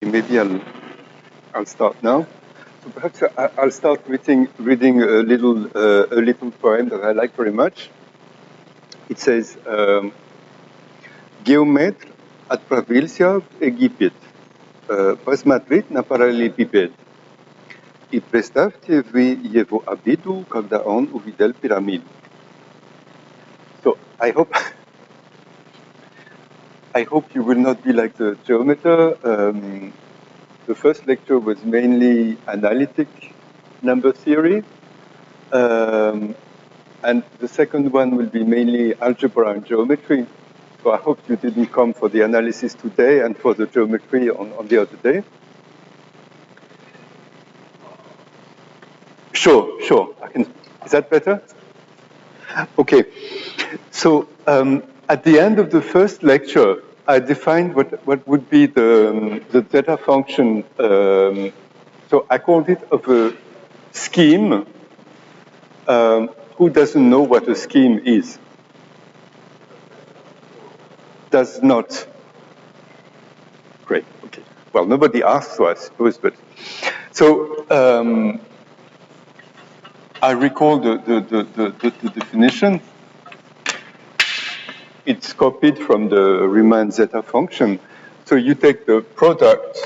Maybe I'll start now. So perhaps I'll start reading a little poem that I like very much. It says, Geometr отправился в Египет посмотреть на параллелепипед. И представьте вы его обиду, когда он увидел пирамиду. So I hope you will not be like the geometer. The first lecture was mainly analytic number theory, and the second one will be mainly algebra and geometry. So I hope you didn't come for the analysis today and for the geometry on the other day. Sure. Is that better? Okay. So at the end of the first lecture, I defined what would be the zeta function. So I called it of a scheme. Who doesn't know what a scheme is? Does not. Great. Okay. Well, nobody asked, so I suppose, but so I recall the definition. It's copied from the Riemann zeta function. So you take the product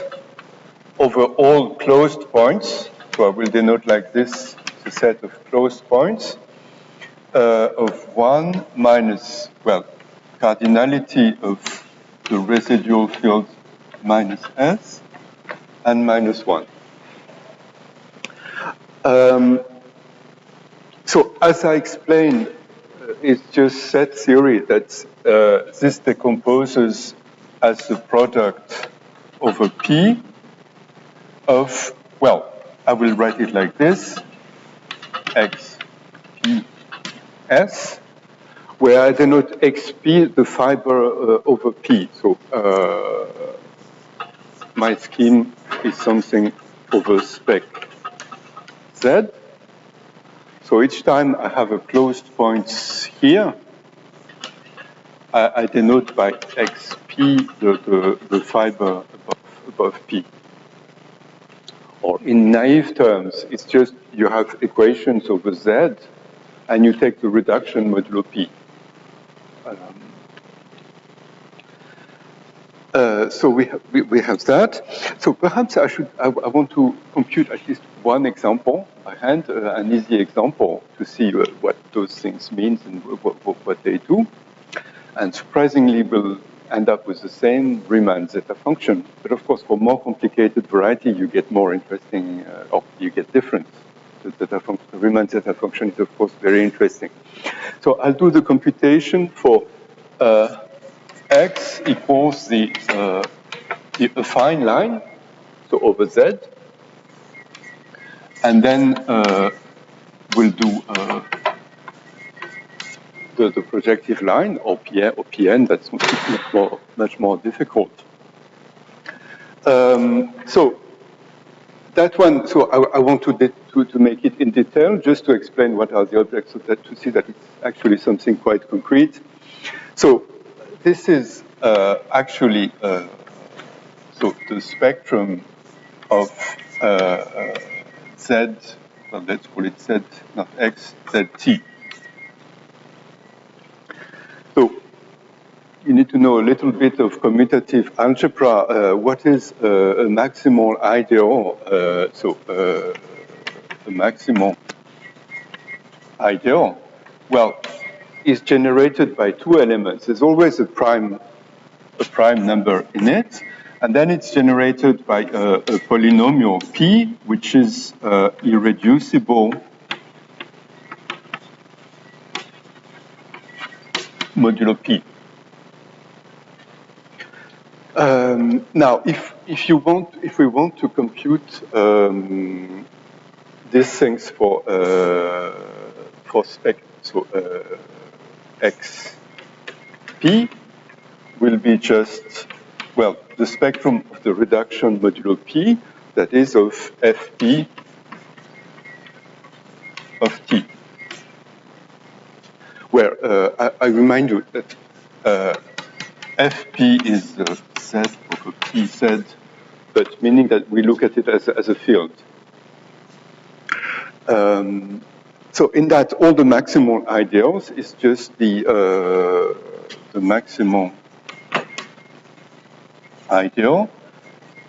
over all closed points. So I will denote like this the set of closed points of 1 minus, well, cardinality of the residual field minus S and minus 1. So as I explained, it's just set theory that this decomposes as the product over P of, well, I will write it like this, X, P, S, where I denote XP, the fiber over P. So my scheme is something over spec Z. So each time I have a closed point here, I denote by XP the fiber above P. Or in naive terms, it's just you have equations over Z, and you take the reduction modulo P. So we have that. So perhaps I want to compute at least one example by hand, an easy example to see what those things mean and what they do. And surprisingly, we'll end up with the same Riemann zeta function. But of course, for more complicated variety, you get more interesting, or you get different. The Riemann zeta function is, of course, very interesting. So I'll do the computation for X equals the affine line, so over Z, and then we'll do the projective line, or PN, that's much more difficult. So that one, so I want to make it in detail, just to explain what are the objects, so that to see that it's actually something quite concrete. So this is actually so the spectrum of Z, well, let's call it Z, not X, ZT. So you need to know a little bit of commutative algebra. What is a maximal ideal? A maximal ideal, well, is generated by two elements. There's always a prime number in it, and then it's generated by a polynomial P, which is irreducible modulo P. Now, if we want to compute these things for spec, so XP will be just, well, the spectrum of the reduction modulo P, that is of Fp of T. Where I remind you that Fp is Z over PZ but meaning that we look at it as a field. So in that, all the maximal ideals is just the maximal ideal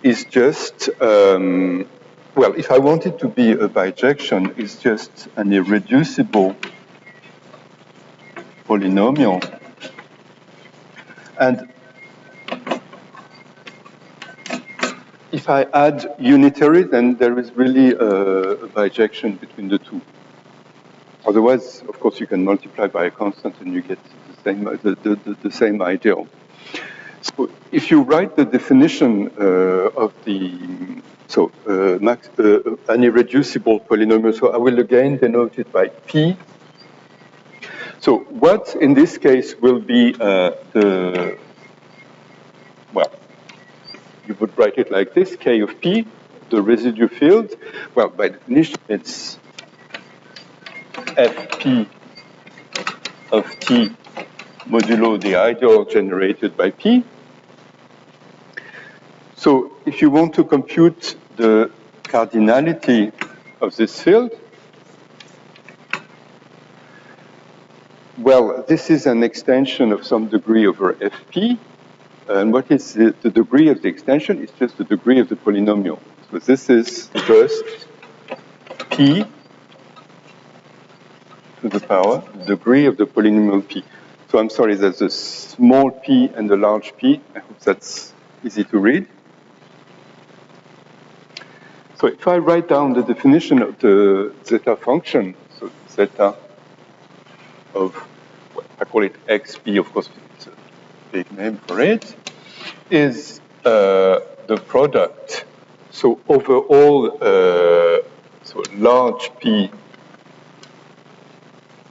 is just, well, if I want it to be a bijection, it's just an irreducible polynomial. And if I add unitary, then there is really a bijection between the two. Otherwise, of course, you can multiply by a constant and you get the same ideal. So if you write the definition of the, an irreducible polynomial, so I will again denote it by P. So what in this case will be well, you would write it like this, K of P, the residue field. Well, by definition, it's Fp of T modulo the ideal generated by P. So if you want to compute the cardinality of this field, well, this is an extension of some degree over Fp. And what is the degree of the extension? It's just the degree of the polynomial. So this is just P to the power, the degree of the polynomial P. So I'm sorry, there's a small p and a large P. I hope that's easy to read. So if I write down the definition of the zeta function, so zeta of, well, I call it xp, of course, it's a big name for it, is the product. So overall, so large P,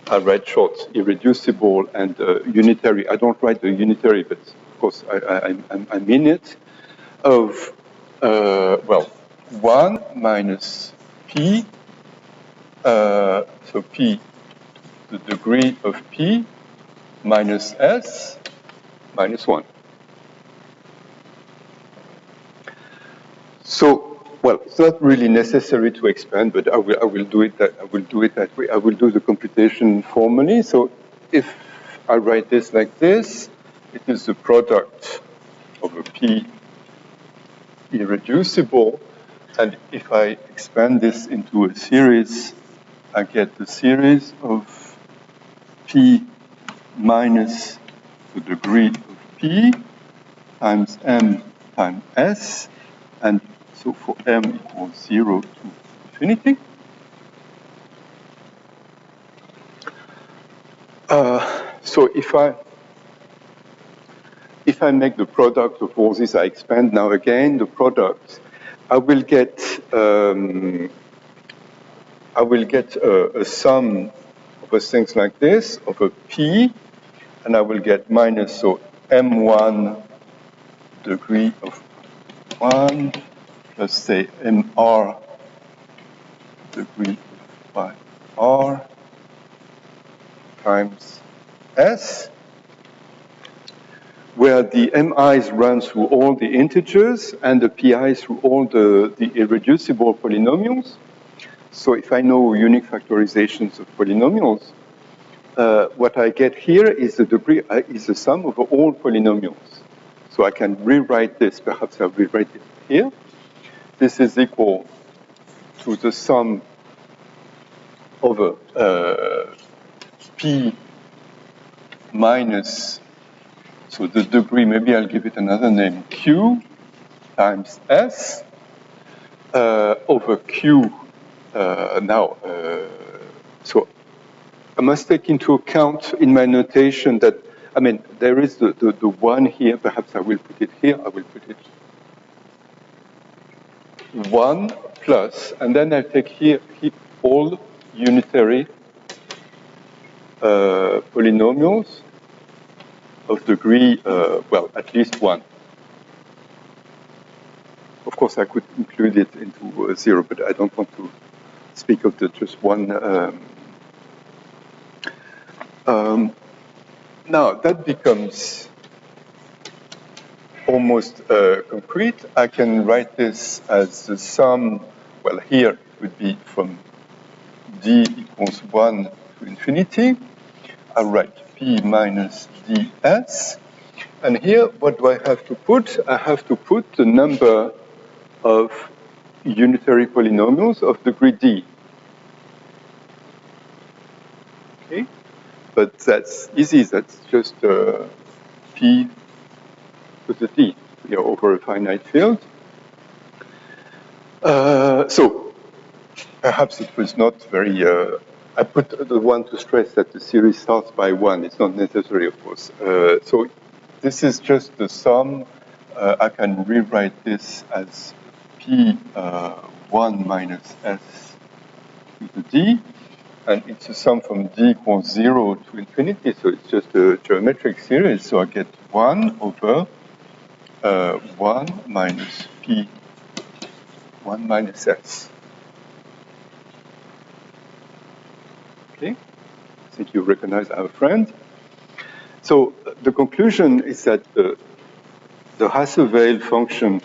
I write short, irreducible, and unitary. I don't write the unitary, but of course I mean it. Of, well, 1 minus P, so P, the degree of P, minus S, minus 1. So, well, it's not really necessary to expand, but I will do it that way. I will do the computation formally. So if I write this like this, it is the product of a P irreducible. And if I expand this into a series, I get the series of P minus the degree of P times M times S, and so for M equals 0 to infinity. So if I make the product of all these, I expand now again the product, I will get a sum of things like this of a P, and I will get minus, so M1 degree of 1 plus say MR degree by R times S, where the MI's run through all the integers and the PI's through all the irreducible polynomials. So if I know unique factorizations of polynomials, what I get here is the degree, is the sum of all polynomials. So I can rewrite this, perhaps I'll rewrite it here. This is equal to the sum over P minus, so the degree, maybe I'll give it another name, Q times S over Q now. So I must take into account in my notation that, I mean, there is the 1 here, perhaps I will put it here, I will put it 1 plus, and then I take here all unitary polynomials of degree, well, at least 1. Of course, I could include it into 0, but I don't want to speak of the just one. Now, that becomes almost concrete. I can write this as the sum, well, here it would be from d equals 1 to infinity. I write p minus ds. And here, what do I have to put? I have to put the number of unitary polynomials of degree d. Okay? But that's easy. That's just p with a d, over a finite field. So perhaps it was not very. I put the one to stress that the series starts by 1. It's not necessary, of course. So this is just the sum. I can rewrite this as p1 minus s to the d. And it's a sum from d equals 0 to infinity, so it's just a geometric series. So I get 1 over 1 minus p, 1 minus s. Okay, I think you recognize our friend. So the conclusion is that the Hasselbalch function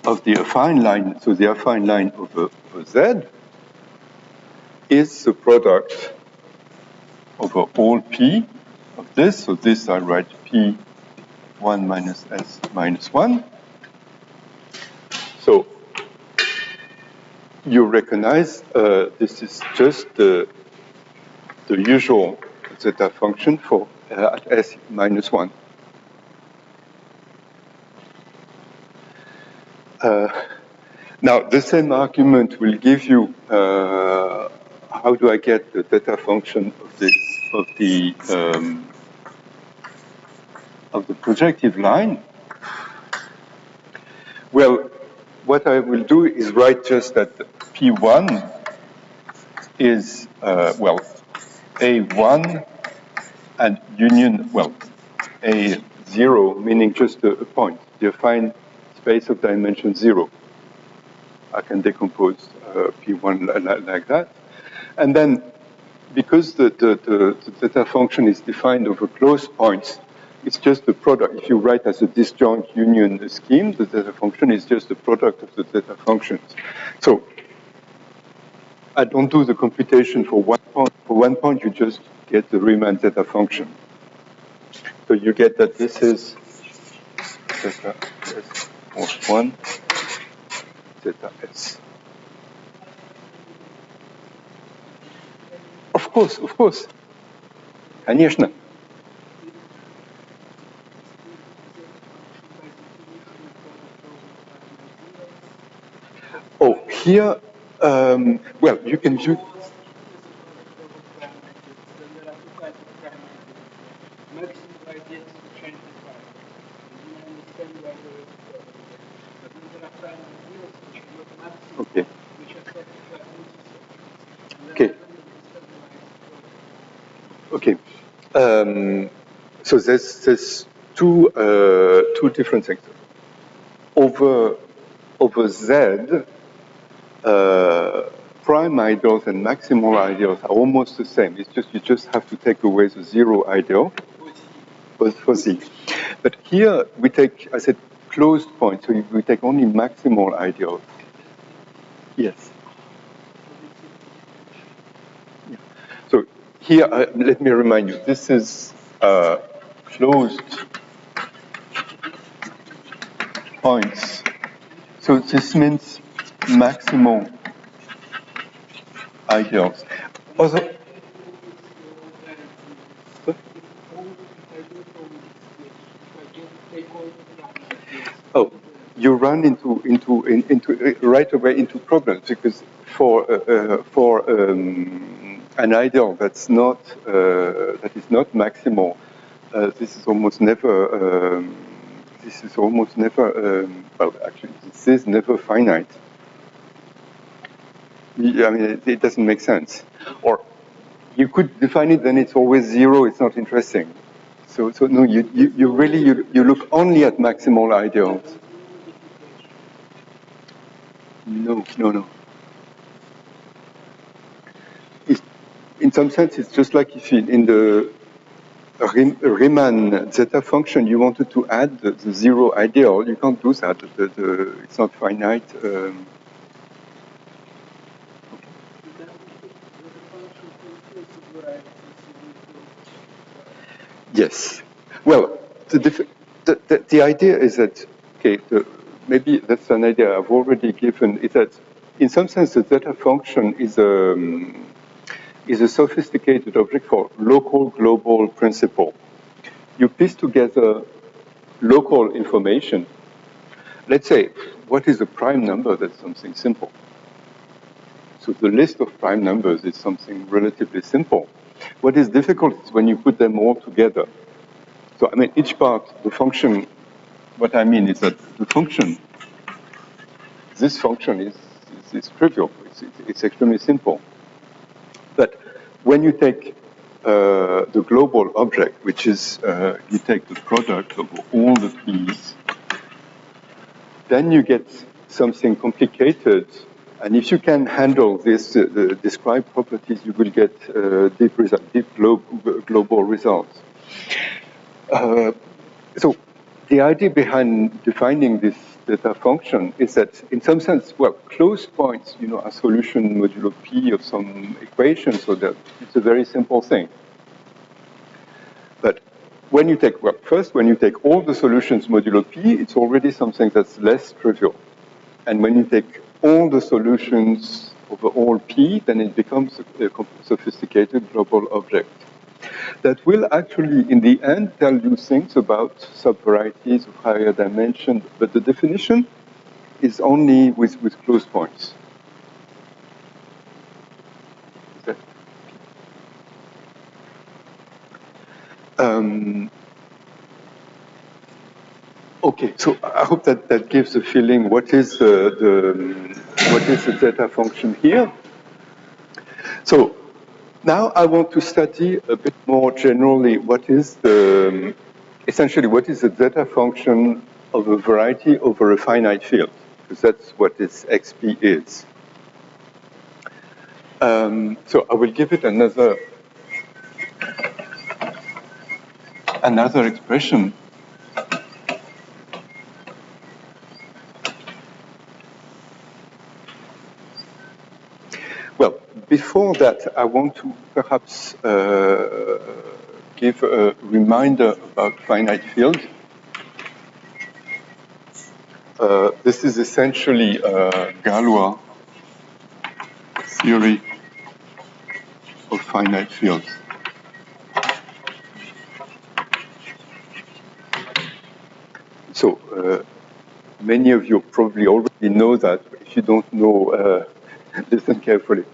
of the affine line, so the affine line over z, is the product over all p of this. So this I write p 1 minus s minus 1. So you recognize this is just the usual zeta function for at s minus 1. Now, the same argument will give you how do I get the zeta function of the projective line. Well, what I will do is write just that P1 is, A1 and union, A0, meaning just a point, the affine space of dimension 0. I can decompose P1 like that. And then, because the zeta function is defined over closed points, it's just the product. If you write as a disjoint union scheme, the zeta function is just the product of the zeta functions. So I don't do the computation for 1 point. For 1 point, you just get the Riemann zeta function. So you get that this is zeta s equals 1 zeta s. Of course. Конечно. Oh, here, well, you can use. Okay. Okay. So there's two different things. Over Z, prime ideals and maximal ideals are almost the same. It's just you just have to take away the zero ideal for Z. But here we take, I said, closed points, so we take only maximal ideals. Yes. Yeah. So here, let me remind you, this is closed points. So this means maximal ideals. Also, oh, you run into right away into problems, because for an ideal that is not maximal, this is almost never. Well, actually, this is never finite. I mean, it doesn't make sense. Or you could define it, then it's always zero. It's not interesting. So no, you really look only at maximal ideals. No. In some sense, it's just like if in the Riemann zeta function, you wanted to add the zero ideal. You can't do that. It's not finite. Yes. Well, the idea is that, okay, maybe that's an idea I've already given, is that in some sense the zeta function is a sophisticated object for local global principle. You piece together local information. Let's say, what is a prime number? That's something simple. So the list of prime numbers is something relatively simple. What is difficult is when you put them all together. So, I mean, each part, the function, what I mean is that the function, this function is trivial. It's extremely simple. But when you take the global object, which is you take the product of all the p's, then you get something complicated. And if you can handle this, the described properties, you will get deep global results. So the idea behind defining this zeta function is that, in some sense, well, closed points, are solution modulo p of some equation, so that it's a very simple thing. But when you take, when you take all the solutions modulo p, it's already something that's less trivial. And when you take all the solutions over all p, then it becomes a sophisticated global object that will actually, in the end, tell you things about subvarieties of higher dimension, but the definition is only with closed points. Okay, so I hope that gives a feeling. What is the zeta function here? So now I want to study a bit more generally essentially what is the zeta function of a variety over a finite field, because that's what this xp is. So I will give it another expression. Well, before that, I want to perhaps give a reminder about finite field. This is essentially Galois theory of finite fields. So many of you probably already know that. If you don't know, listen carefully.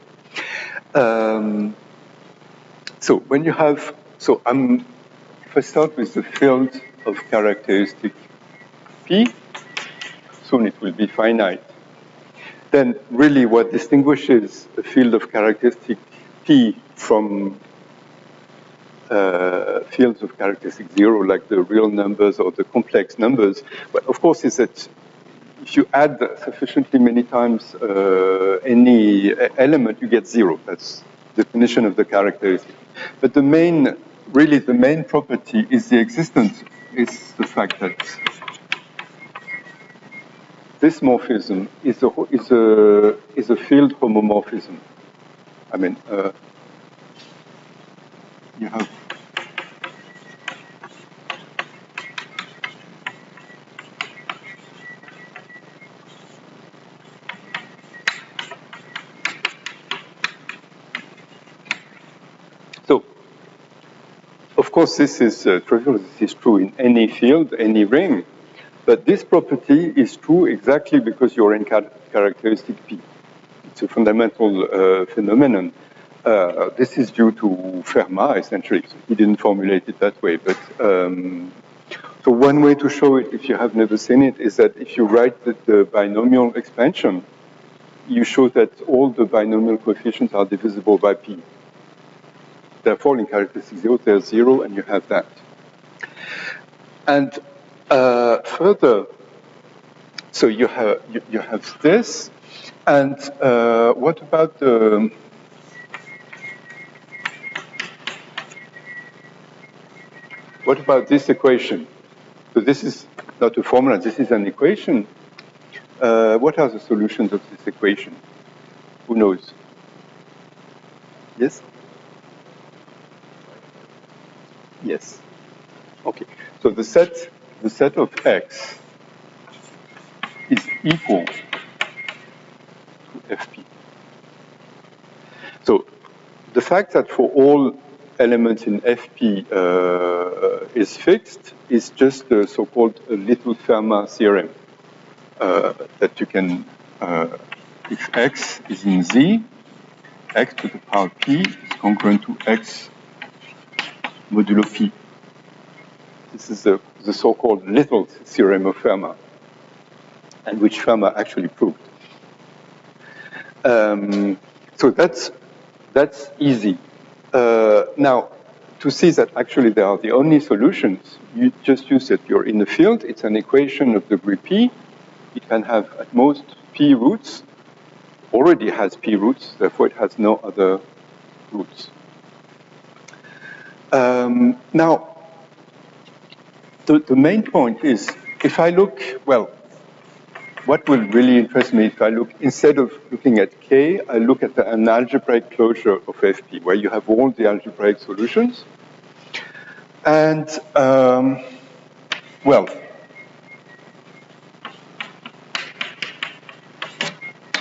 So when you have, if I start with the field of characteristic P, soon it will be finite. Then really what distinguishes a field of characteristic P from fields of characteristic zero, like the real numbers or the complex numbers, but of course is that if you add sufficiently many times any element, you get zero. That's the definition of the characteristic. But the main property is the the fact that this morphism is a field homomorphism. I mean, you have so. Of course, this is trivial. This is true in any field, any ring. But this property is true exactly because you're in characteristic P. It's a fundamental phenomenon. This is due to Fermat, essentially. So he didn't formulate it that way. But so one way to show it, if you have never seen it, is that if you write the binomial expansion, you show that all the binomial coefficients are divisible by P. Therefore, in characteristic zero, there's zero, and you have that. And further, so you have this, and what about the what about this equation? So this is not a formula, this is an equation. What are the solutions of this equation? Who knows? Yes? Yes. Okay. So the set of X is equal to Fp. So the fact that for all elements in Fp is fixed is just the so-called little Fermat theorem that you can, if X is in Z, X to the power P is congruent to X modulo P. This is the so-called little theorem of Fermat, and which Fermat actually proved. So that's easy. Now, to see that actually there are the only solutions, you just use that you're in the field. It's an equation of degree P. It can have at most P roots, already has P roots, therefore it has no other roots. Now, the main point is, if I look, well, what will really interest me if I look, instead of looking at K, I look at an algebraic closure of Fp, where you have all the algebraic solutions. And, well,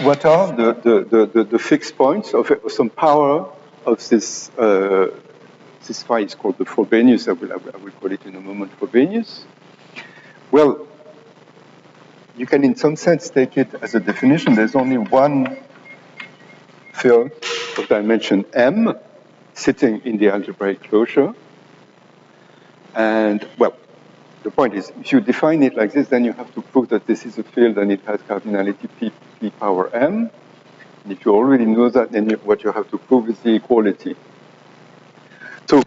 what are the fixed points of some power of this, this phi is called the Frobenius, I will call it in a moment Frobenius. Well, you can in some sense take it as a definition. There's only one field of dimension m sitting in the algebraic closure. And, well, the point is, if you define it like this, then you have to prove that this is a field and it has cardinality p power m. And if you already know that, then what you have to prove is the equality. So,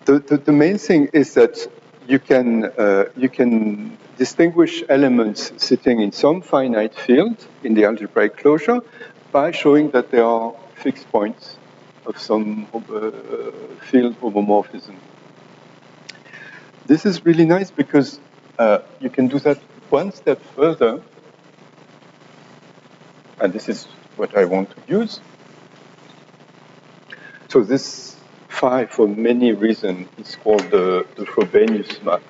the main thing is that you can distinguish elements sitting in some finite field in the algebraic closure by showing that there are fixed points of some field homomorphism. This is really nice because you can do that one step further, and this is what I want to use. So this phi, for many reasons, is called the Frobenius map.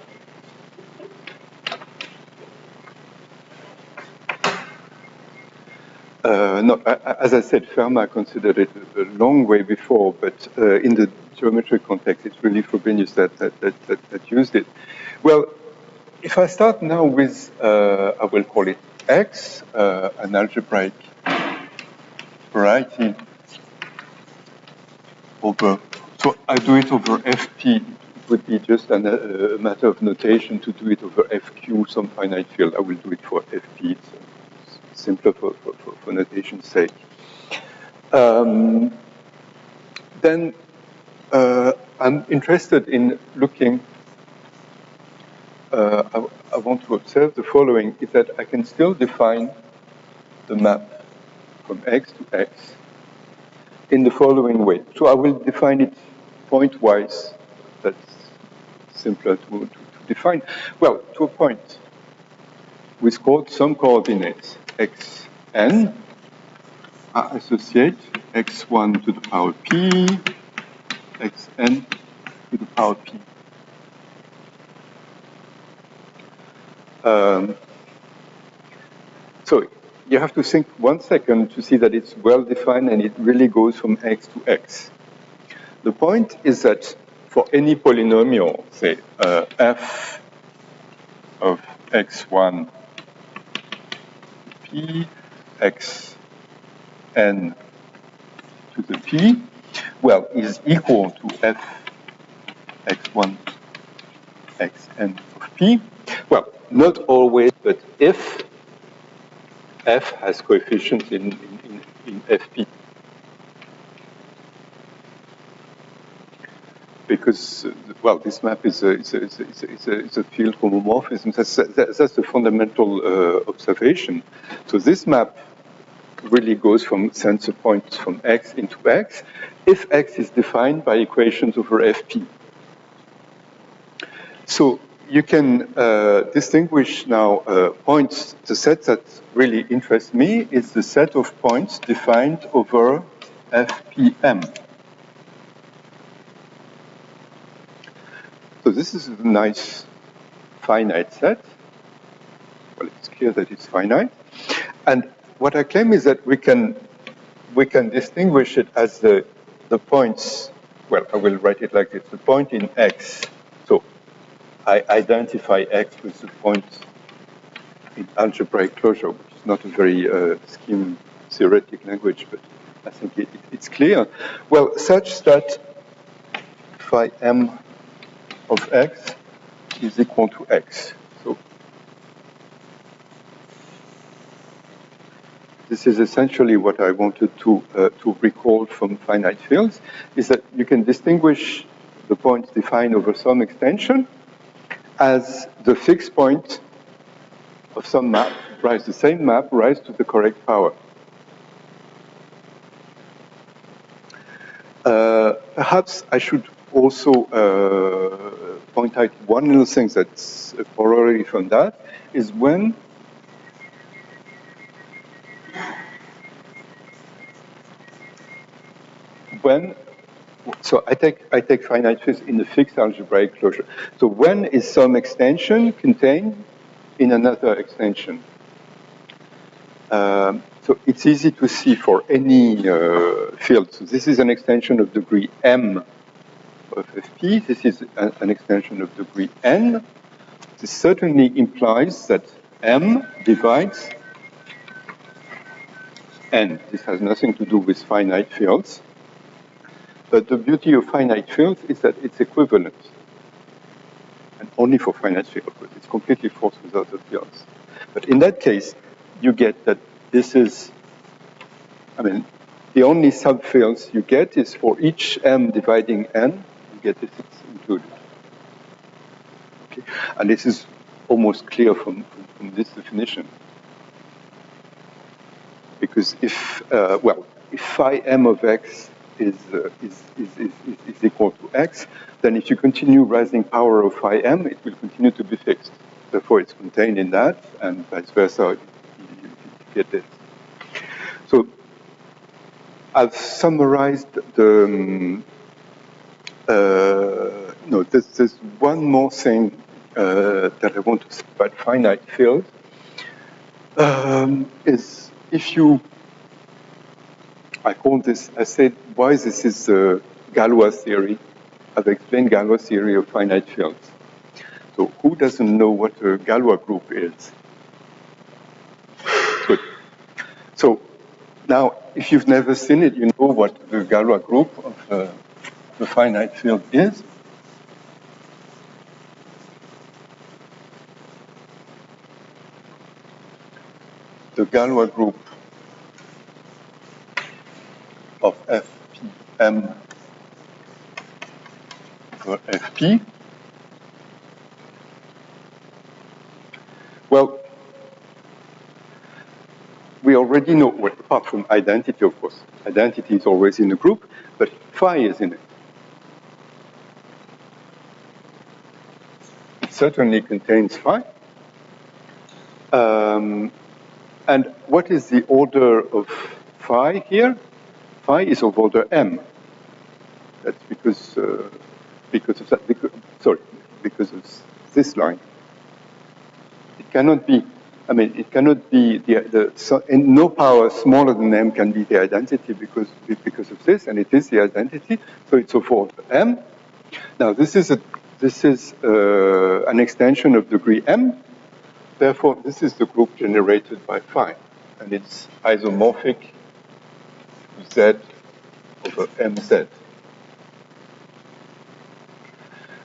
No, as I said, Fermat considered it a long way before, but in the geometric context, it's really Frobenius that used it. Well, if I start now with, I will call it X, an algebraic variety over, so I do it over Fp. It would be just a matter of notation to do it over Fq, some finite field. I will do it for Fp. It's simpler for notation's sake. Then I'm interested in looking, I want to observe the following, is that I can still define the map from X to X in the following way. So I will define it point-wise. That's simpler to define. Well, to a point with some coordinates xn, I associate x1 to the power p, xn to the power p. So you have to think 1 second to see that it's well defined and it really goes from x to x. The point is that for any polynomial, say f of x1 p, xn to the p, well, is equal to f x1 xn of p. Well, not always, but if f has coefficients in fp. Because, well, this map is a field homomorphism. That's the fundamental observation. So this map really goes from sensor points from X into X, if X is defined by equations over Fp. So you can distinguish now points. The set that really interests me is the set of points defined over Fpm. So this is a nice finite set. Well, it's clear that it's finite. And what I claim is that we can distinguish it as the points. Well, I will write it like this: the point in X. So I identify X with the point in algebraic closure, which is not a very scheme theoretic language, but I think it's clear. Well, such that phi m of X is equal to X. So this is essentially what I wanted to recall from finite fields, is that you can distinguish the points defined over some extension as the fixed point of some map, rise the same map, rise to the correct power. Perhaps I should also point out one little thing that's a corollary from that, is when so I take finite fields in a fixed algebraic closure. So when is some extension contained in another extension? So it's easy to see for any field. So this is an extension of degree m of Fp. This is an extension of degree n. This certainly implies that m divides n. This has nothing to do with finite fields. But the beauty of finite fields is that it's equivalent. And only for finite fields, but it's completely false with other fields. But in that case, you get that this is, I mean, the only subfields you get is for each m dividing n, you get this included. Okay. And this is almost clear from this definition. Because if, if phi m of x is equal to x, then if you continue rising power of phi m, it will continue to be fixed. Therefore, it's contained in that, and vice versa, you get this. So I've summarized the, no, there's one more thing that I want to say about finite field, is if you, I call this, I said, why this is Galois theory. I've explained Galois theory of finite fields. So who doesn't know what a Galois group is? Good. So now, if you've never seen it, you know what the Galois group of the finite field is. The Galois group of Fpm over Fp. Well, we already know, well, apart from identity, of course. Identity is always in the group, but phi is in it. It certainly contains phi. And what is the order of phi here? Phi is of order m. That's because of that. Because of this line. It cannot be. I mean, it cannot be and no power smaller than m can be the identity because of this, and it is the identity. So it's of order m. Now this is an extension of degree m. Therefore, this is the group generated by phi, and it's isomorphic to z over mz.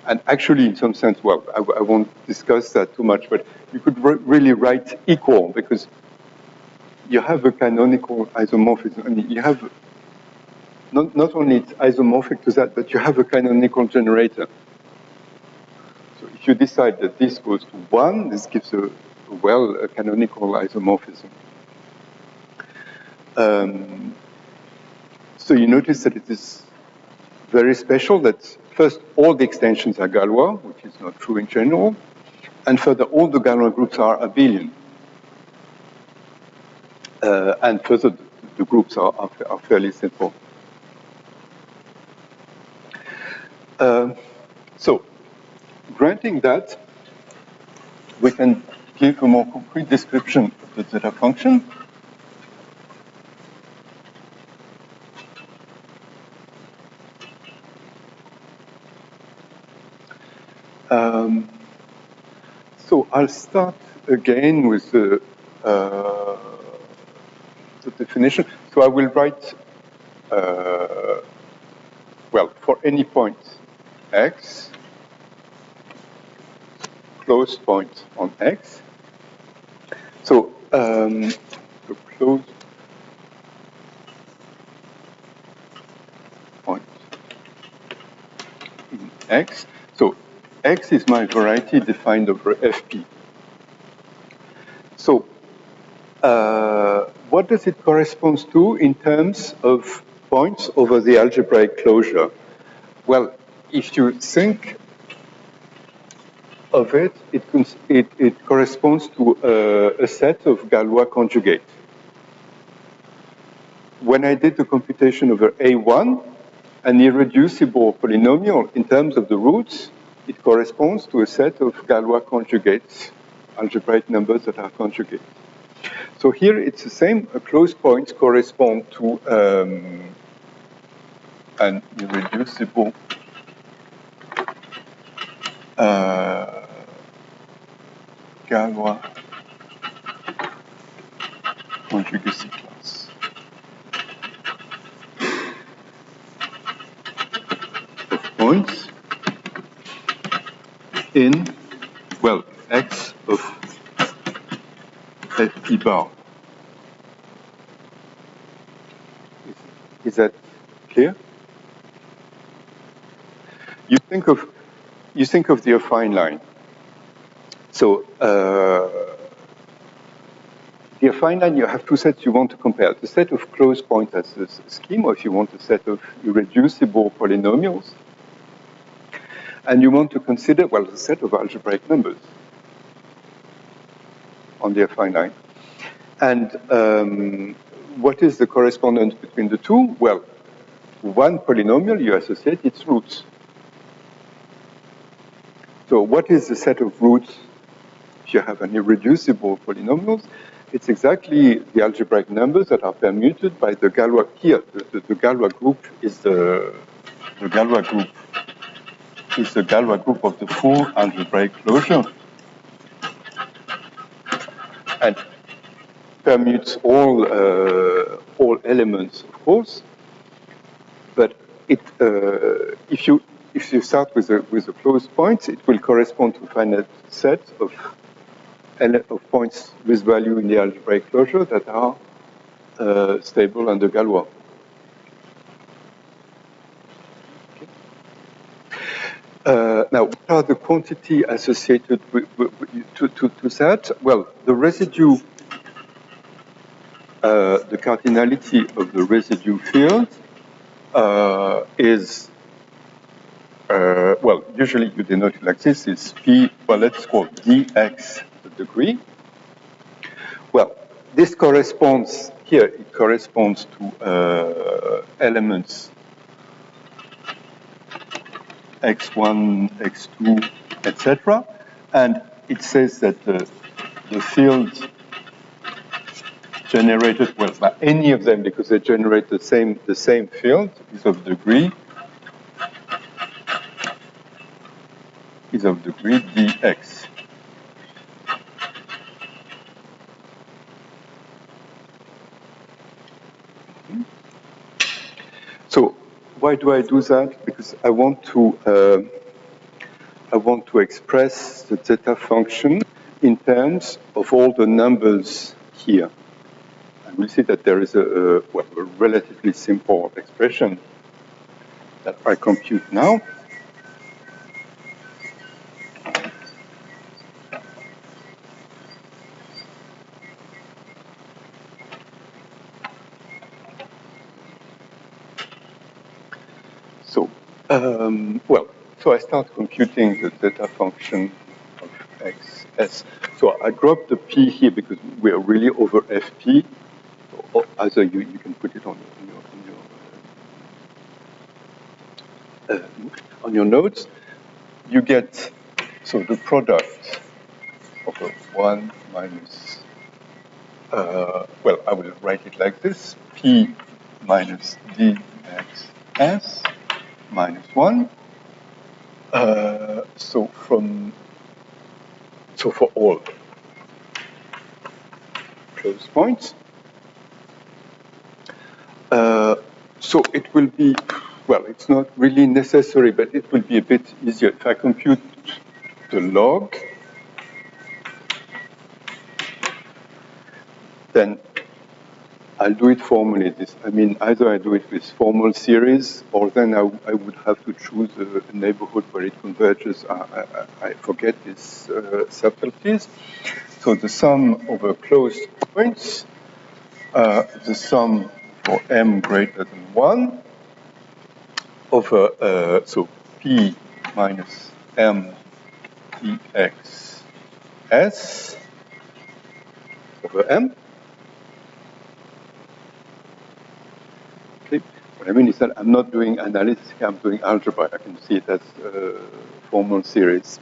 And actually, in some sense, well, I won't discuss that too much, but you could really write equal, because you have a canonical isomorphism. I mean, you have, not only it's isomorphic to that, but you have a canonical generator. So if you decide that this goes to 1, this gives a canonical isomorphism. So you notice that it is very special that first all the extensions are Galois, which is not true in general, and further all the Galois groups are abelian. And further the groups are fairly simple. So granting that, we can give a more concrete description of the zeta function. So I'll start again with the definition. So I will write, well, for any point x, closed point on x. So the closed point in x. So x is my variety defined over Fp. So what does it correspond to in terms of points over the algebraic closure? Well, if you think of it, it corresponds to a set of Galois conjugate. When I did the computation over A1, an irreducible polynomial in terms of the roots, it corresponds to a set of Galois conjugates, algebraic numbers that are conjugate. So here it's the same. Closed points correspond to an irreducible Galois conjugacy class of points in, well, x of Fp bar. Is that clear? You think of the affine line. So the affine line, you have two sets you want to compare. The set of closed points as a scheme, or if you want a set of irreducible polynomials. And you want to consider, well, the set of algebraic numbers on the affine line. And what is the correspondence between the two? Well, one polynomial, you associate its roots. So what is the set of roots if you have an irreducible polynomials? It's exactly the algebraic numbers that are permuted by the Galois here. The Galois group is the Galois group is the Galois group of the full algebraic closure, and permutes all elements, of course. But it if you start with a closed point, it will correspond to a finite set of points with value in the algebraic closure that are stable under Galois. Okay. Now, what are the quantity associated to that? Well, the residue, the cardinality of the residue field is, well, usually you denote it like this, is P, well, let's call dx to the degree. Well, this corresponds, here it corresponds to elements x1, x2, etc. And it says that the field generated, well, by any of them, because they generate the same field, is of degree dx. So why do I do that? Because I want to express the zeta function in terms of all the numbers here. And we'll see that there is a relatively simple expression that I compute now. So I start computing the zeta function of xs. So I drop the p here because we are really over fp. Or either you can put it on your notes. You get, so the product of a 1 minus, I will write it like this, p minus dxs minus 1. So for all close points. So it will be, it's not really necessary, but it will be a bit easier if I compute the log. Then I'll do it formally. Either I do it with formal series, or then I would have to choose a neighborhood where it converges. I forget these subtleties. So the sum over closed points, the sum for m greater than 1, over, so p minus m dx s over m. Okay. What I mean is that I'm not doing analysis, I'm doing algebra. I can see it as a formal series.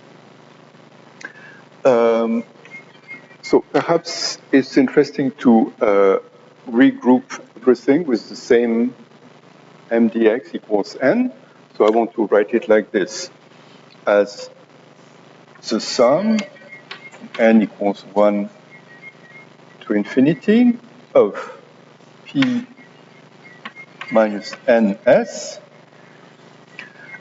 So perhaps it's interesting to regroup everything with the same mdx equals n. So I want to write it like this, as the sum n equals 1 to infinity of p minus ns.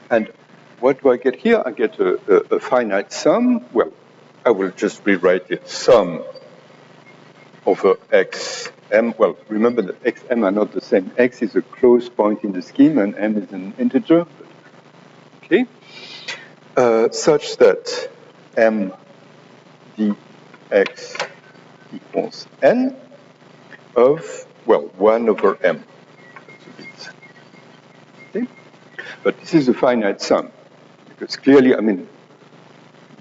And what do I get here? I get a finite sum. Well, I will just rewrite it, sum over xm. Well, remember that xm are not the same. X is a closed point in the scheme, and m is an integer. Okay. Such that m dx equals n of, 1 over m. That's a bit. Okay. But this is a finite sum, because clearly,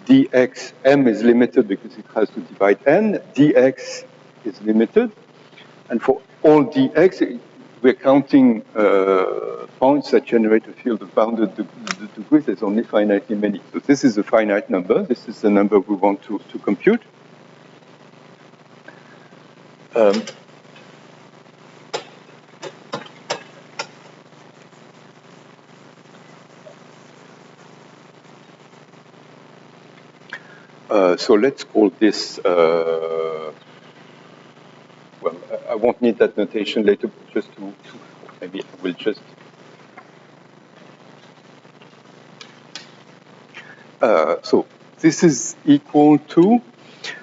dx, m is limited because it has to divide n, dx is limited, and for all dx, we're counting points that generate a field of bounded degrees. There's only finitely many. So this is a finite number. This is the number we want to compute. So let's call this, I won't need that notation later, but just to maybe I will just. So this is equal to,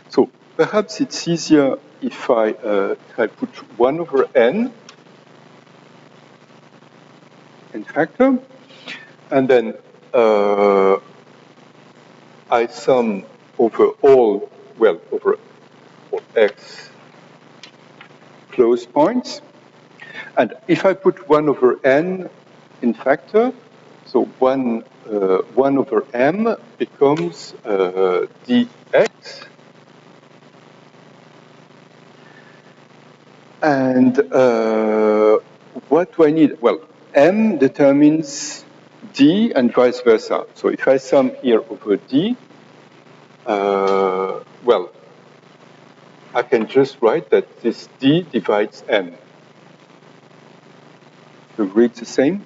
so perhaps it's easier if I put 1 over n in factor, and then I sum over all, over all x close points. And if I put 1 over n in factor, so 1 over m becomes dx. And what do I need? Well, m determines d and vice versa. So if I sum here over d, I can just write that this d divides m. You read the same?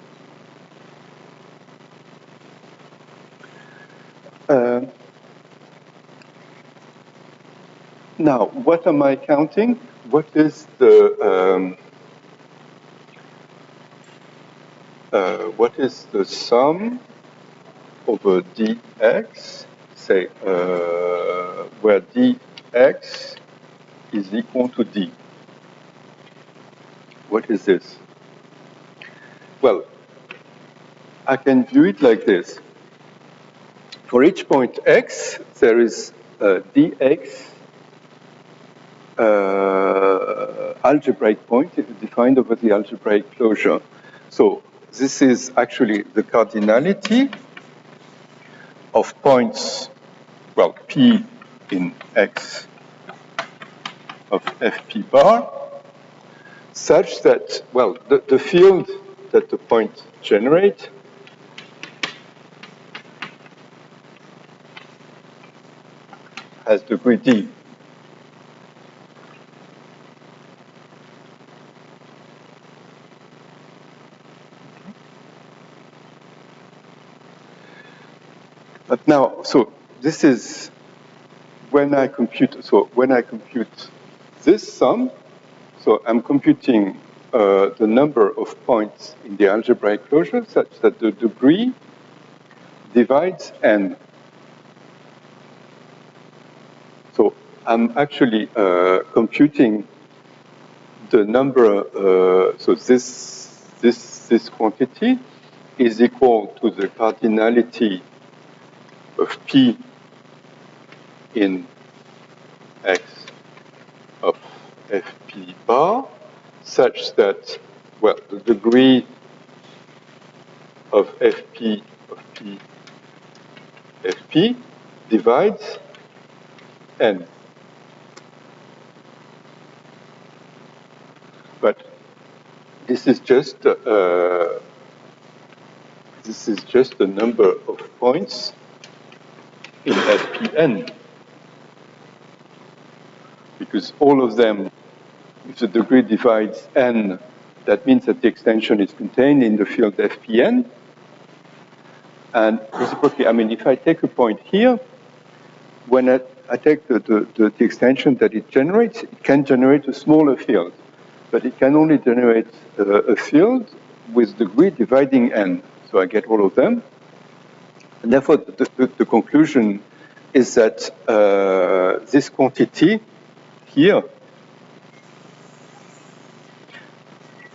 Now, what am I counting? What is the sum over dx? Say where dx is equal to d. What is this? Well, I can view it like this. For each point x, there is dx algebraic point defined over the algebraic closure. So this is actually the cardinality of points, well, P in X of Fp bar, such that, well, the field that the point generates has degree d. But now, so this is when I compute this sum, so I'm computing the number of points in the algebraic closure such that the degree divides n. So I'm actually computing the number, so this quantity is equal to the cardinality of P in X of Fp bar, such that, well, the degree of Fp of P Fp divides n. But this is just the number of points in Fpn, because all of them, if the degree divides n, that means that the extension is contained in the field Fpn. And reciprocally, I mean, if I take a point here, when I take the extension that it generates, it can generate a smaller field, but it can only generate a field with degree dividing n. So I get all of them. And therefore, the conclusion is that this quantity here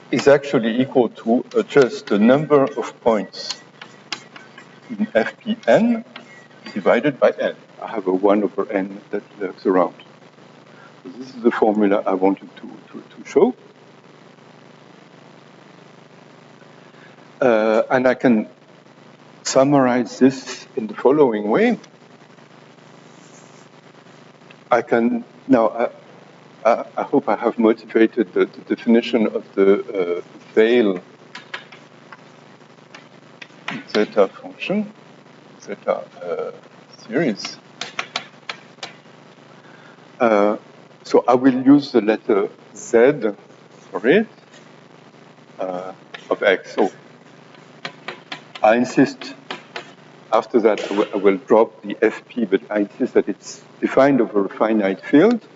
is actually equal to just the number of points in Fpn divided by n. I have a 1 over n that lurks around. So this is the formula I wanted to show. And I can summarize this in the following way. I can now, I hope I have motivated the definition of the veil zeta function, zeta series. So I will use the letter Z for it of X. So I insist, after that I will drop the Fp, but I insist that it's defined over a finite field.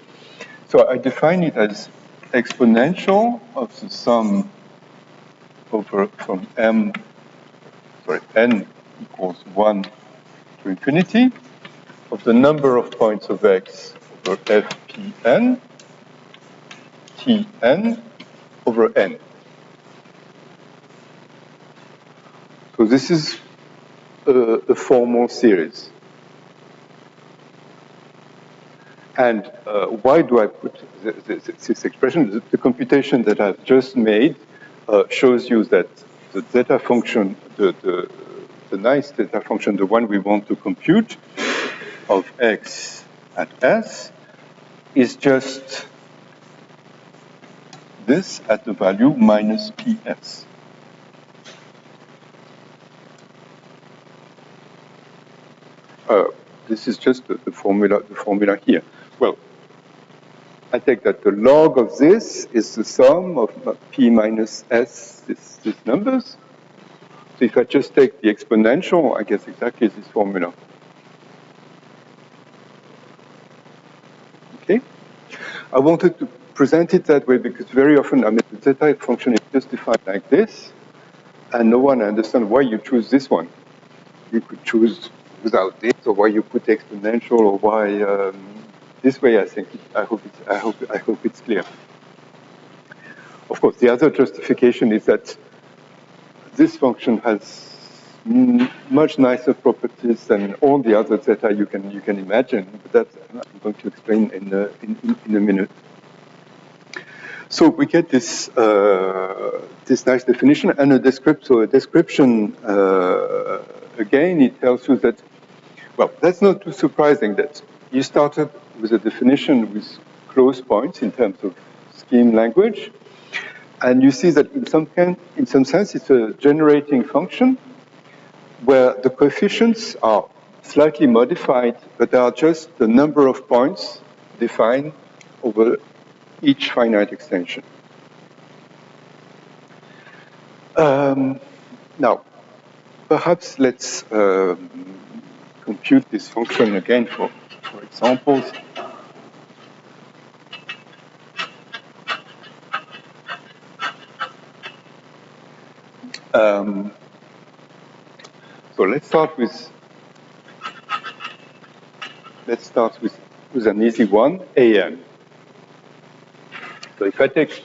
So I define it as exponential of the sum over from n equals 1 to infinity of the number of points of X over Fpn, Tn over n. So this is a formal series. And why do I put this expression? The computation that I've just made shows you that the zeta function, the nice zeta function, the one we want to compute, of x at s, is just this at the value minus ps. This is just the formula here. Well, I take that the log of this is the sum of p minus s, these numbers. So if I just take the exponential, I get exactly this formula. Okay? I wanted to present it that way because very often, I mean, the zeta function is just defined like this, and no one understands why you choose this one. You could choose without this, or why you put exponential, or why this way. I hope it's clear. Of course, the other justification is that this function has much nicer properties than all the other zeta you can imagine. But that's I'm going to explain in a minute. So we get this this nice definition and a description. So a description again, it tells you that, well, that's not too surprising that you started with a definition with close points in terms of scheme language, and you see that in some sense it's a generating function where the coefficients are slightly modified, but they are just the number of points defined over each finite extension. Now, perhaps let's compute this function again for examples. So let's start with an easy one, an. So if I take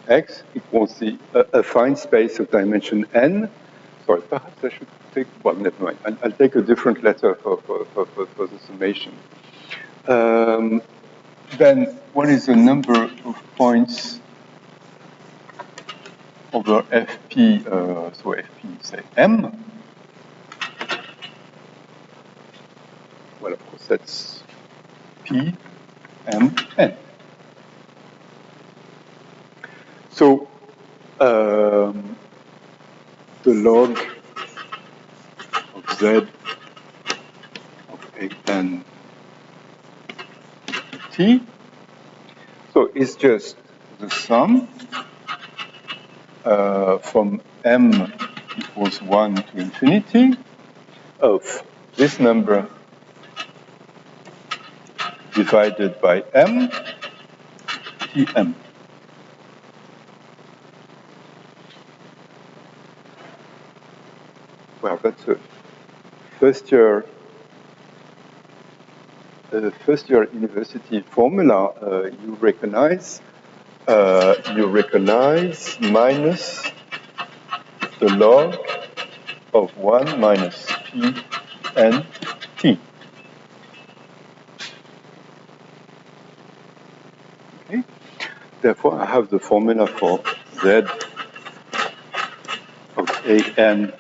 x equals the affine space of dimension n. Sorry, perhaps I should take, well, never mind. I'll take a different letter for the summation. Then what is the number of points over fp, so fp, say m? Well, of course, that's p, m, n. So the log of z of a n t, so it's just the sum from m equals 1 to infinity of this number divided by m, tm. Well, that's a first year university formula. You recognize minus the log of 1 minus p n t. Okay. Therefore, I have the formula for z of a n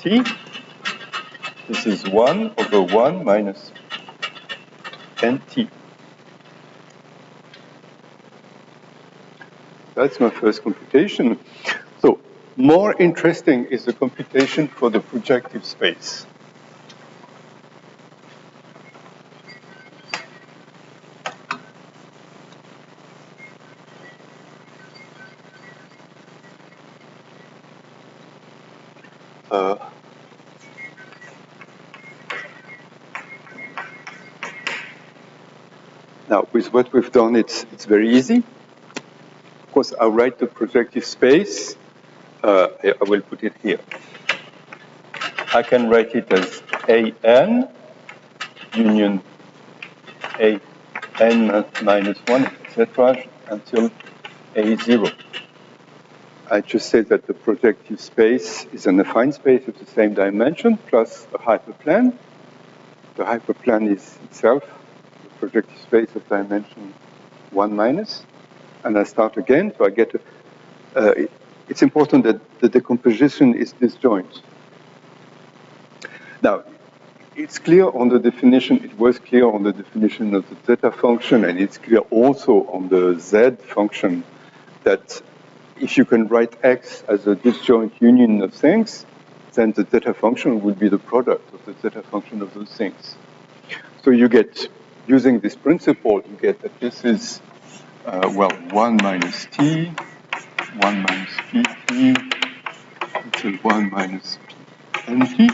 t. This is 1 over 1 minus nt. That's my first computation. So more interesting is the computation for the projective space. Now, with what we've done, it's very easy. Of course, I'll write the projective space. I will put it here. I can write it as an union an minus 1, etc., until a0. I just said that the projective space is an affine space of the same dimension plus a hyperplane. The hyperplane is itself the projective space of dimension 1 minus. And I start again, so I get it's important that the decomposition is disjoint. Now, it's clear on the definition, it was clear on the definition of the zeta function, and it's clear also on the z function that if you can write x as a disjoint union of things, then the zeta function would be the product of the zeta function of those things. So you get, using this principle, you get that this is, 1 minus t, 1 minus pt, until 1 minus nt.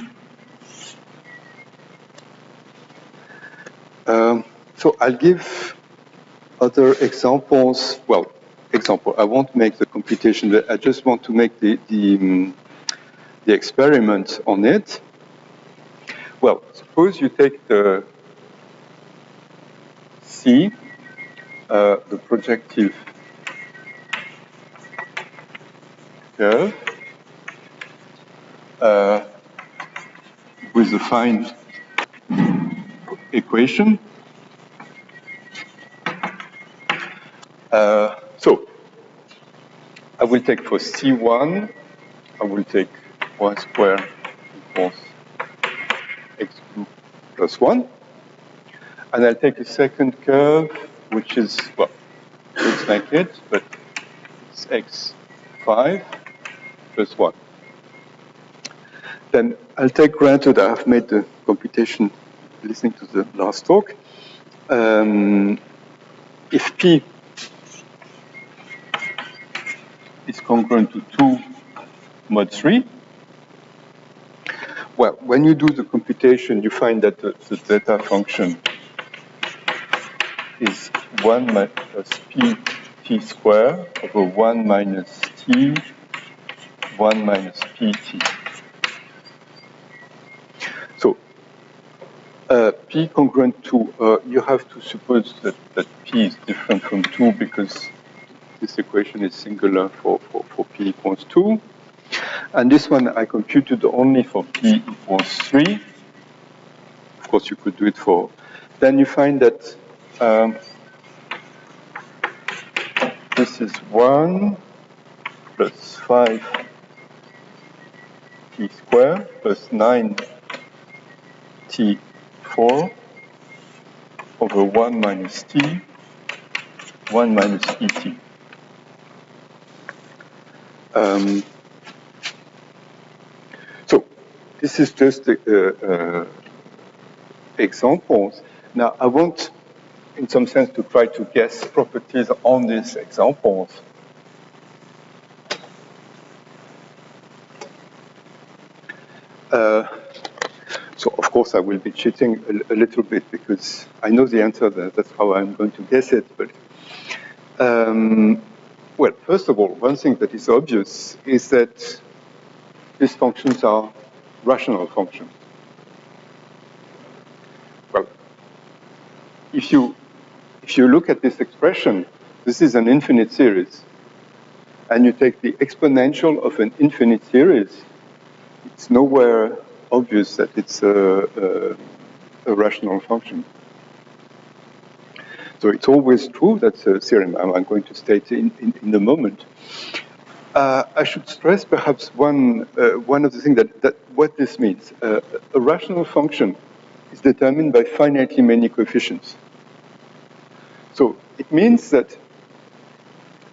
So I'll give other examples. Well, I won't make the computation, but I just want to make the experiment on it. Well, suppose you take the C, the projective curve, with the fine equation. So I will take for C1, I will take y squared equals x2 plus 1. And I'll take a second curve, which is, well, looks like it, but it's x5 plus 1. Then I'll take granted I've made the computation listening to the last talk. If P is congruent to 2 mod 3, well, when you do the computation, you find that the zeta function is 1 plus p t squared over 1 minus t, 1 minus pt. So p congruent to, you have to suppose that p is different from 2 because this equation is singular for p equals 2. And this one I computed only for p equals 3. Of course, you could do it for. Then you find that this is 1 plus 5 t squared plus 9 t4 over 1 minus t, 1 minus et. So this is just examples. Now I want, in some sense, to try to guess properties on these examples. So of course I will be cheating a little bit because I know the answer, that's how I'm going to guess it. But well, first of all, one thing that is obvious is that these functions are rational functions. Well, if you look at this expression, this is an infinite series, and you take the exponential of an infinite series, it's nowhere obvious that it's a rational function. So it's always true, that's a theorem I'm going to state in a moment. I should stress perhaps one of the things that what this means. A rational function is determined by finitely many coefficients. So it means that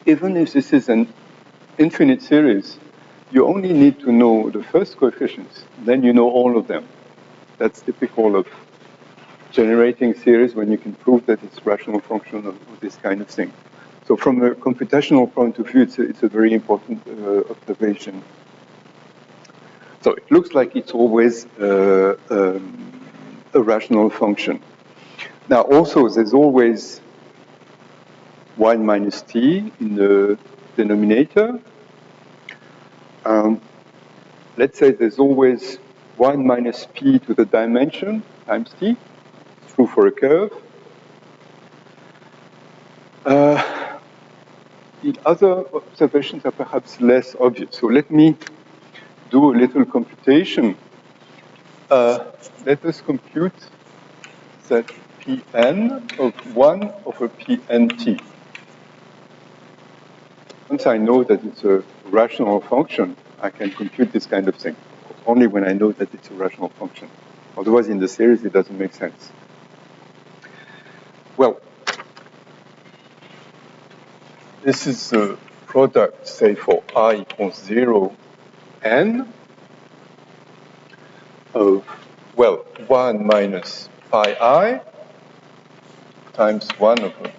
even if this is an infinite series, you only need to know the first coefficients, then you know all of them. That's typical of generating series when you can prove that it's rational function of this kind of thing. So from a computational point of view, it's a very important observation. So it looks like it's always a rational function. Now also there's always 1 minus t in the denominator. Let's say there's always 1 minus p to the dimension times t. It's true for a curve. The other observations are perhaps less obvious. So let me do a little computation. Let us compute that Pn of 1 over Pnt. Once I know that it's a rational function, I can compute this kind of thing. Only when I know that it's a rational function. Otherwise, in the series, it doesn't make sense. Well, this is a product, say, for I equals 0, n, of, well, 1 minus pi I times 1 over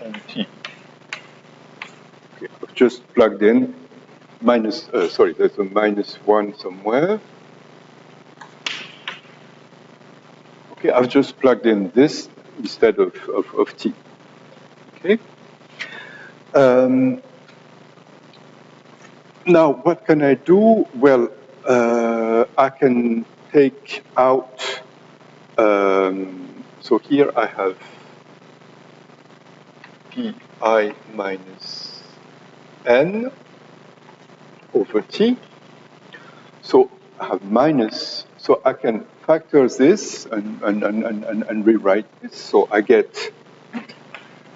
Nt. Okay, I've just plugged in minus, sorry, there's a minus 1 somewhere. Okay, I've just plugged in this instead of t. Okay. Now, what can I do? Well, I can take out, so here I have pi minus n over t. So I have minus, so I can factor this and rewrite this. So I get,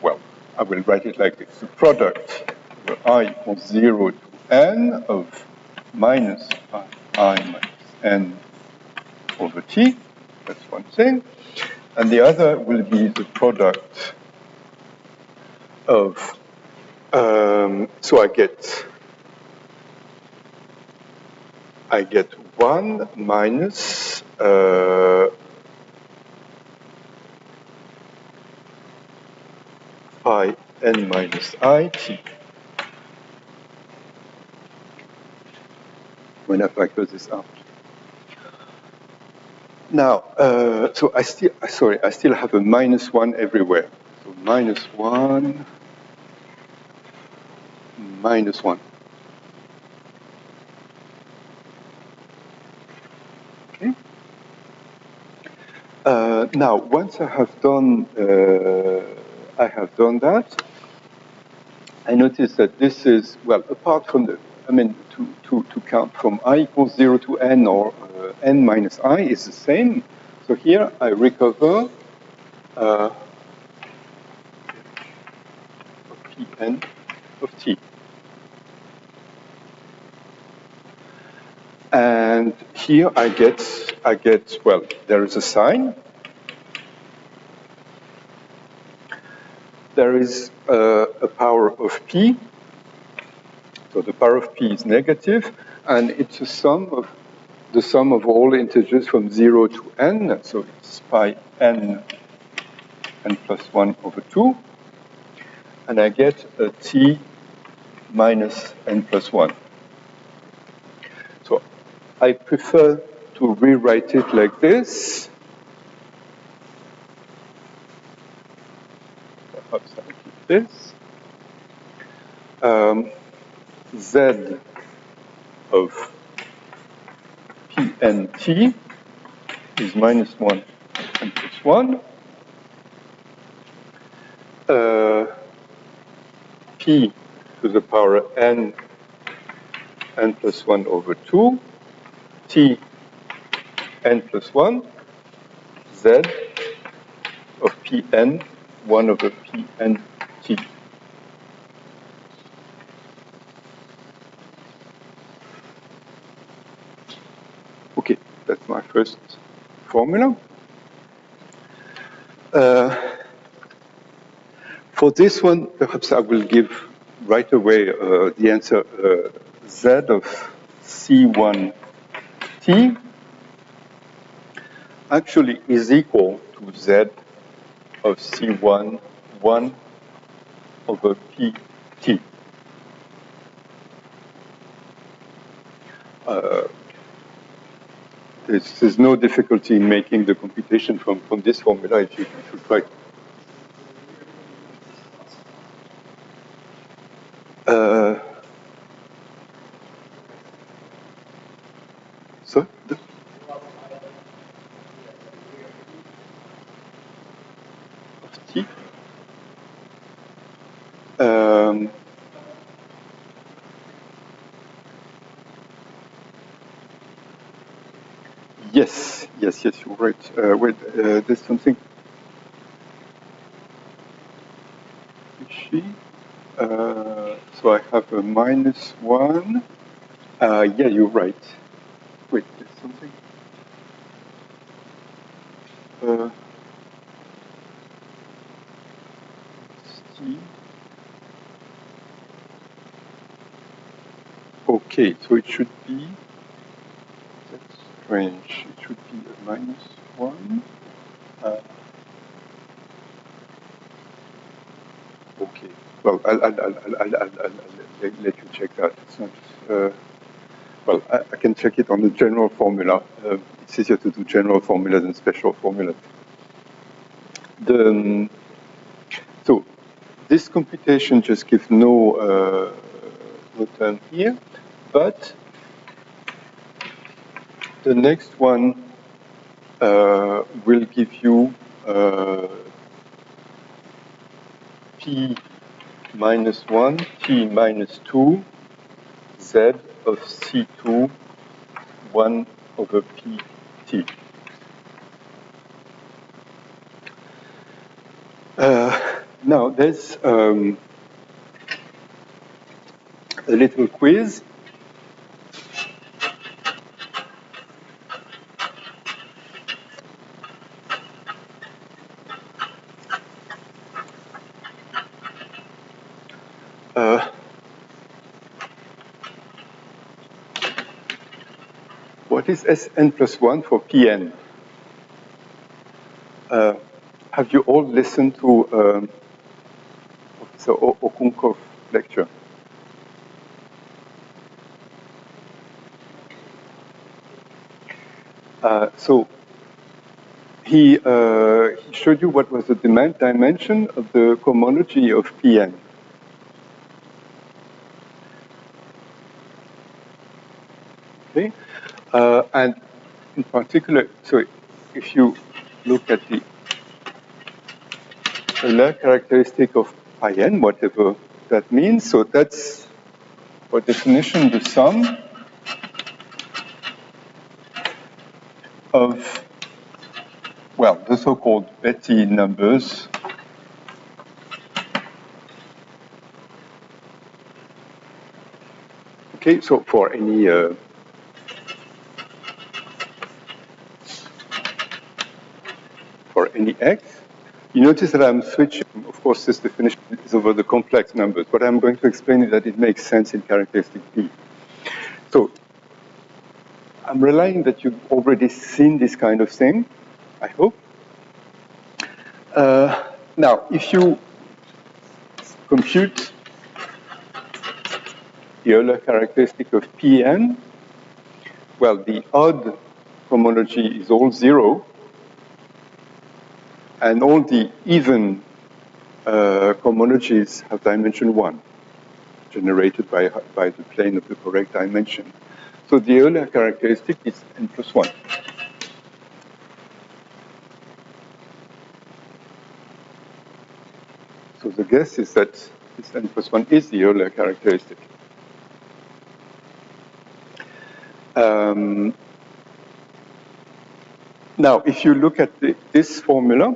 well, I will write it like this. The product where I equals 0 to n of minus I minus n over t. That's one thing. And the other will be the product of, so I get 1 minus pi n minus I t. When I factor this out. Now, so I still have a minus 1 everywhere. So minus 1, minus 1. Okay. Now, once I have done that, I notice that this is, well, apart from the, I mean, to count from I equals 0 to n or n minus I is the same. So here I recover Pn of t. And here I get, well, there is a sign. There is a power of p. So the power of p is negative, and it's the sum of all integers from 0 to n. So it's pi n plus 1 over 2. And I get a t minus n plus 1. So I prefer to rewrite it like this. Perhaps I'll keep this. Z of Pnt is minus 1 and plus 1. P to the power n plus 1 over 2. T n plus 1. Z of Pn 1 over Pn t. Okay, that's my first formula. For this one, perhaps I will give right away the answer Z of C1t actually is equal to Z of C1 1 over Pt. There's no difficulty in making the computation from this formula if you try. So of T. Yes, you're right. Wait, there's something. So I have a minus 1. Yeah, you're right. Wait, there's something. T. Okay, so it should be, that's strange, it should be a minus 1. Okay, well, I'll let you check that. It's not, well, I can check it on the general formula. It's easier to do general formulas than special formulas. So this computation just gives no term here, but the next one will give you P minus 1, T minus 2, Z of C2, 1 over Pt. Now there's a little quiz. What is Sn plus 1 for Pn? Have you all listened to Professor Okunkov's lecture? So he showed you what was the dimension of the cohomology of Pn. Okay, and in particular, so if you look at the Euler characteristic of pi n, whatever that means, so that's, for definition, the sum of, well, the so-called Betti numbers okay, so for any x, you notice that I'm switching. Of course, this definition is over the complex numbers. What I'm going to explain is that it makes sense in characteristic P. So I'm relying that you've already seen this kind of thing, I hope. Now, if you compute the Euler characteristic of Pn, well, the odd homology is all 0, and all the even cohomologies have dimension 1, generated by the plane of the correct dimension. So the Euler characteristic is n plus 1. So the guess is that this n plus 1 is the Euler characteristic. Now, if you look at this formula,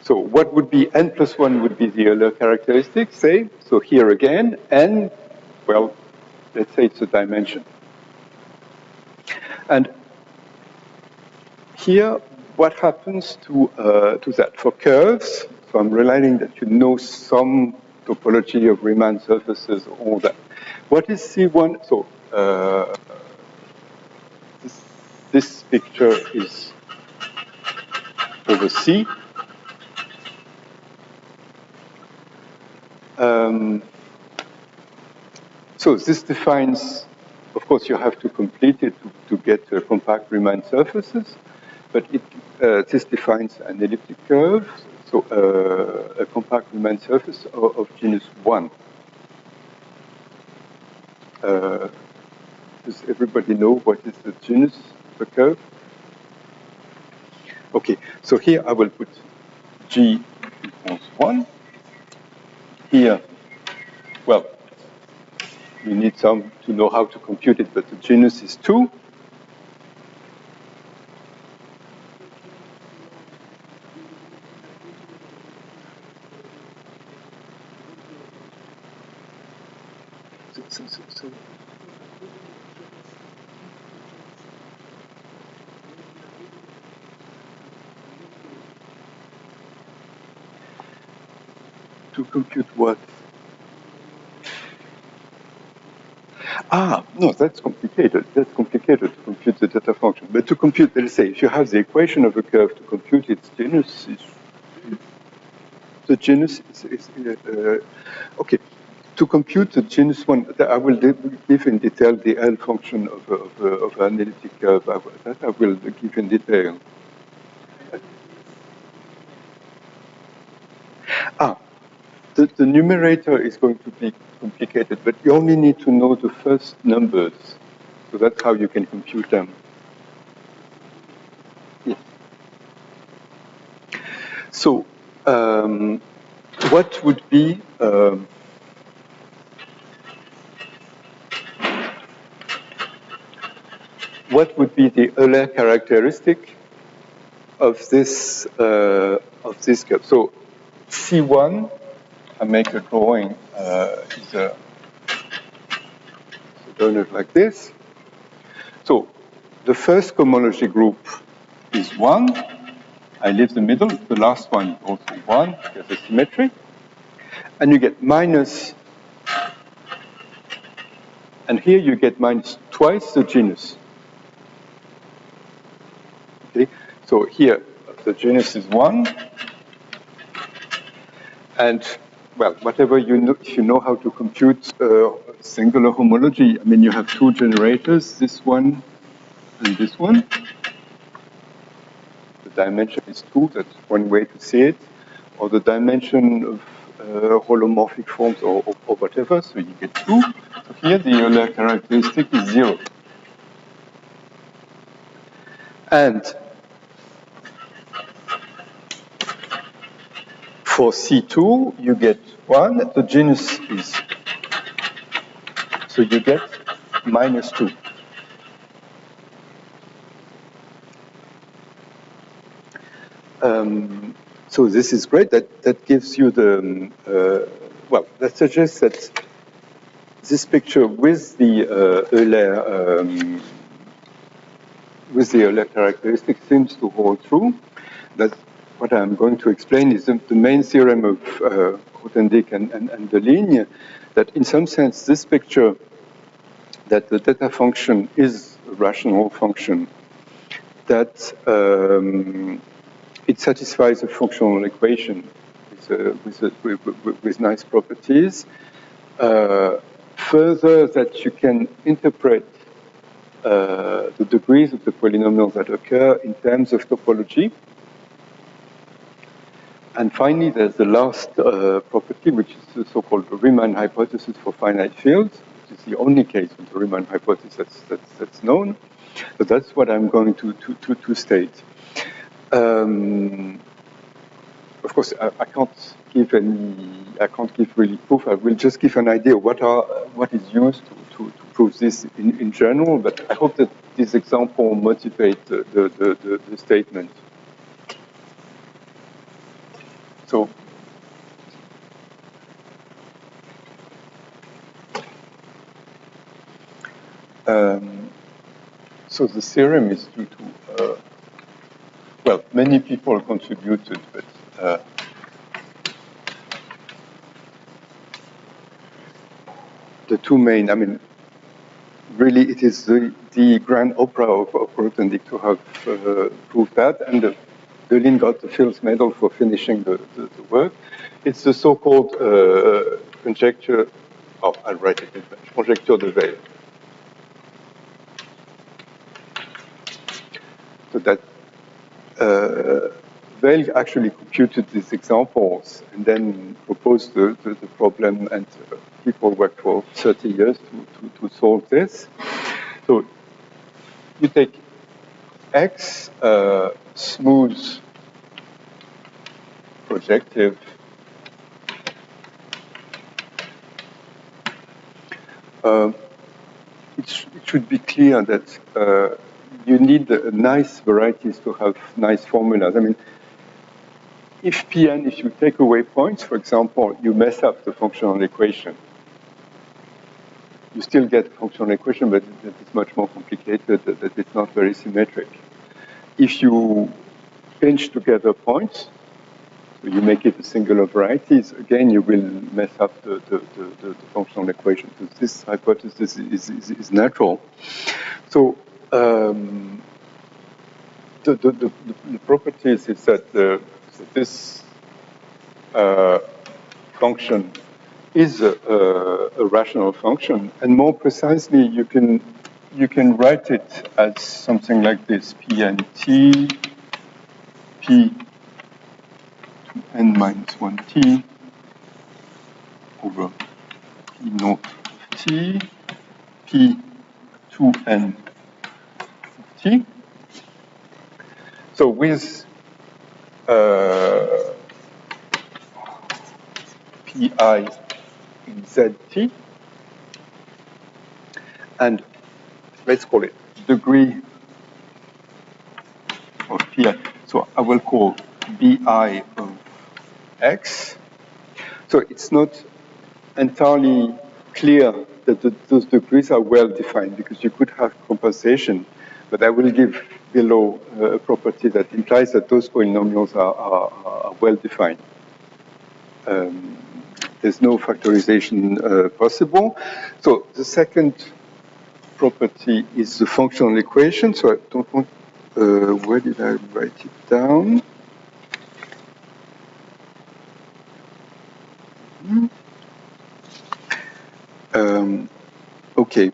so what would be n plus 1 would be the Euler characteristic, say. So here again, n, well, let's say it's a dimension. And here, what happens to that? For curves, so I'm relying that you know some topology of Riemann surfaces, all that. What is C1? So this picture is over C. So this defines, of course, you have to complete it to get compact Riemann surfaces, but this defines an elliptic curve, so a compact Riemann surface of genus 1. Does everybody know what is the genus of the curve? Okay, so here I will put G equals 1. Here, well, we need some to know how to compute it, but the genus is 2. So to compute what? No, that's complicated. That's complicated to compute the Zeta function. But to compute, let's say, if you have the equation of a curve to compute its genus, the genus is okay. To compute the genus 1, I will give in detail the L function of an elliptic curve. That I will give in detail. The numerator is going to be complicated, but you only need to know the first numbers. So that's how you can compute them. Yes. So what would be the Euler characteristic of this curve. So C1, I make a drawing, is a donut like this. So the first cohomology group is 1. I leave the middle. The last one is also 1. There's a symmetry. And you get minus, and here you get minus twice the genus. Okay, so here the genus is 1. And, well, whatever you know, if you know how to compute singular homology, I mean, you have two generators, this one and this one. The dimension is 2, that's one way to see it. Or the dimension of holomorphic forms or whatever, so you get 2. So here the Euler characteristic is 0. And for C2, you get 1, the genus is, so you get minus 2. So this is great. That gives you the, well, that suggests that this picture with the Euler characteristic seems to hold true. That's what I'm going to explain is the main theorem of Grothendieck and Deligne, that in some sense this picture, that the theta function is a rational function, that it satisfies a functional equation with nice properties. Further, that you can interpret the degrees of the polynomials that occur in terms of topology. And finally, there's the last property, which is the so-called Riemann hypothesis for finite fields, which is the only case of the Riemann hypothesis that's known. So that's what I'm going to state. Of course, I can't give really proof. I will just give an idea what is used to prove this in general. But I hope that this example motivates the statement. So. So the theorem is due to, well, many people contributed, but the two main, I mean, really it is the grand opera of Grothendieck to have proved that, and Deligne got the Fields Medal for finishing the work. It's the so-called conjecture, I'll write it in French, conjecture de Weil. So that Weil actually computed these examples and then proposed the problem, and people worked for 30 years to solve this. So you take X, smooth projective, it should be clear that you need nice varieties to have nice formulas. I mean, if Pn, if you take away points, for example, you mess up the functional equation. You still get a functional equation, but it's much more complicated, that it's not very symmetric. If you pinch together points, so you make it a singular varieties, again, you will mess up the functional equation. So this hypothesis is natural. So the properties is that this function is a rational function, and more precisely, you can write it as something like this: Pnt p to n minus 1t over p naught of t, p to n of t. So with pi in zt, and let's call it degree of pi. So I will call bi of x. So it's not entirely clear that those degrees are well defined because you could have compensation, but I will give below a property that implies that those polynomials are well defined. There's no factorization possible. So the second property is the functional equation. So I don't want, where did I write it down? Okay,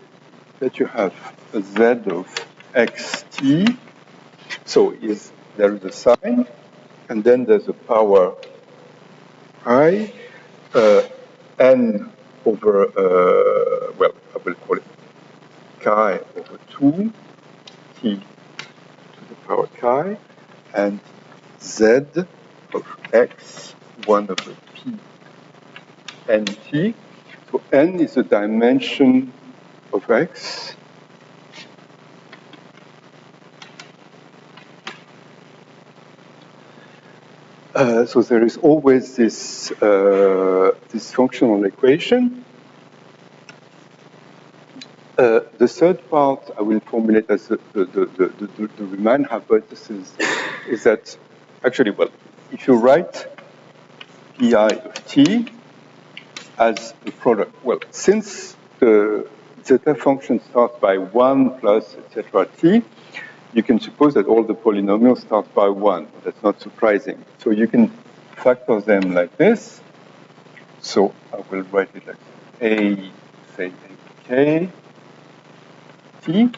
that you have a z of xt. So there is a sign, and then there's a power I, n over, well, I will call it chi over 2, t to the power chi, and z of x, 1 over p nt. So n is the dimension of x. So there is always this functional equation. The third part I will formulate as the Riemann hypothesis is that actually, well, if you write pi of t as a product, well, since the zeta function starts by 1 plus etc. t, you can suppose that all the polynomials start by 1. That's not surprising. So you can factor them like this. So I will write it like a, say, k, t.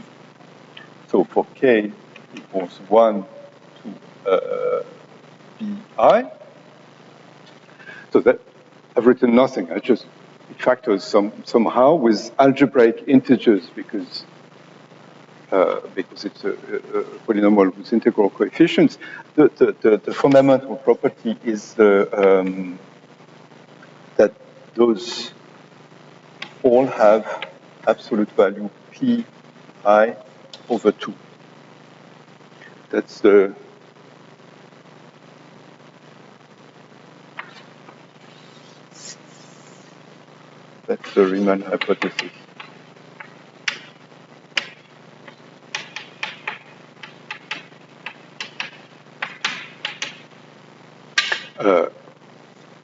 So for k equals 1 to bi. So that I've written nothing. I just factors somehow with algebraic integers because it's a polynomial with integral coefficients. The fundamental property is that those all have absolute value pi over 2. That's the Riemann hypothesis.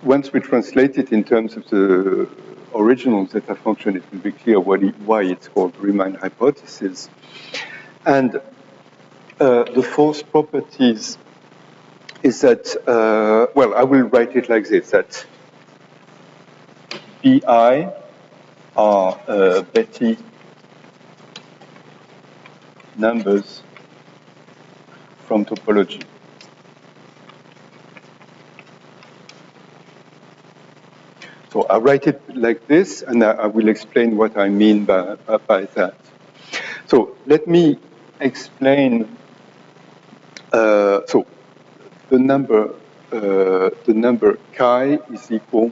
Once we translate it in terms of the original zeta function, it will be clear why it's called Riemann hypothesis. And the fourth property is that, well, I will write it like this, that bi are Betti numbers from topology. So I write it like this, and I will explain what I mean by that. So let me explain. So the number chi is equal.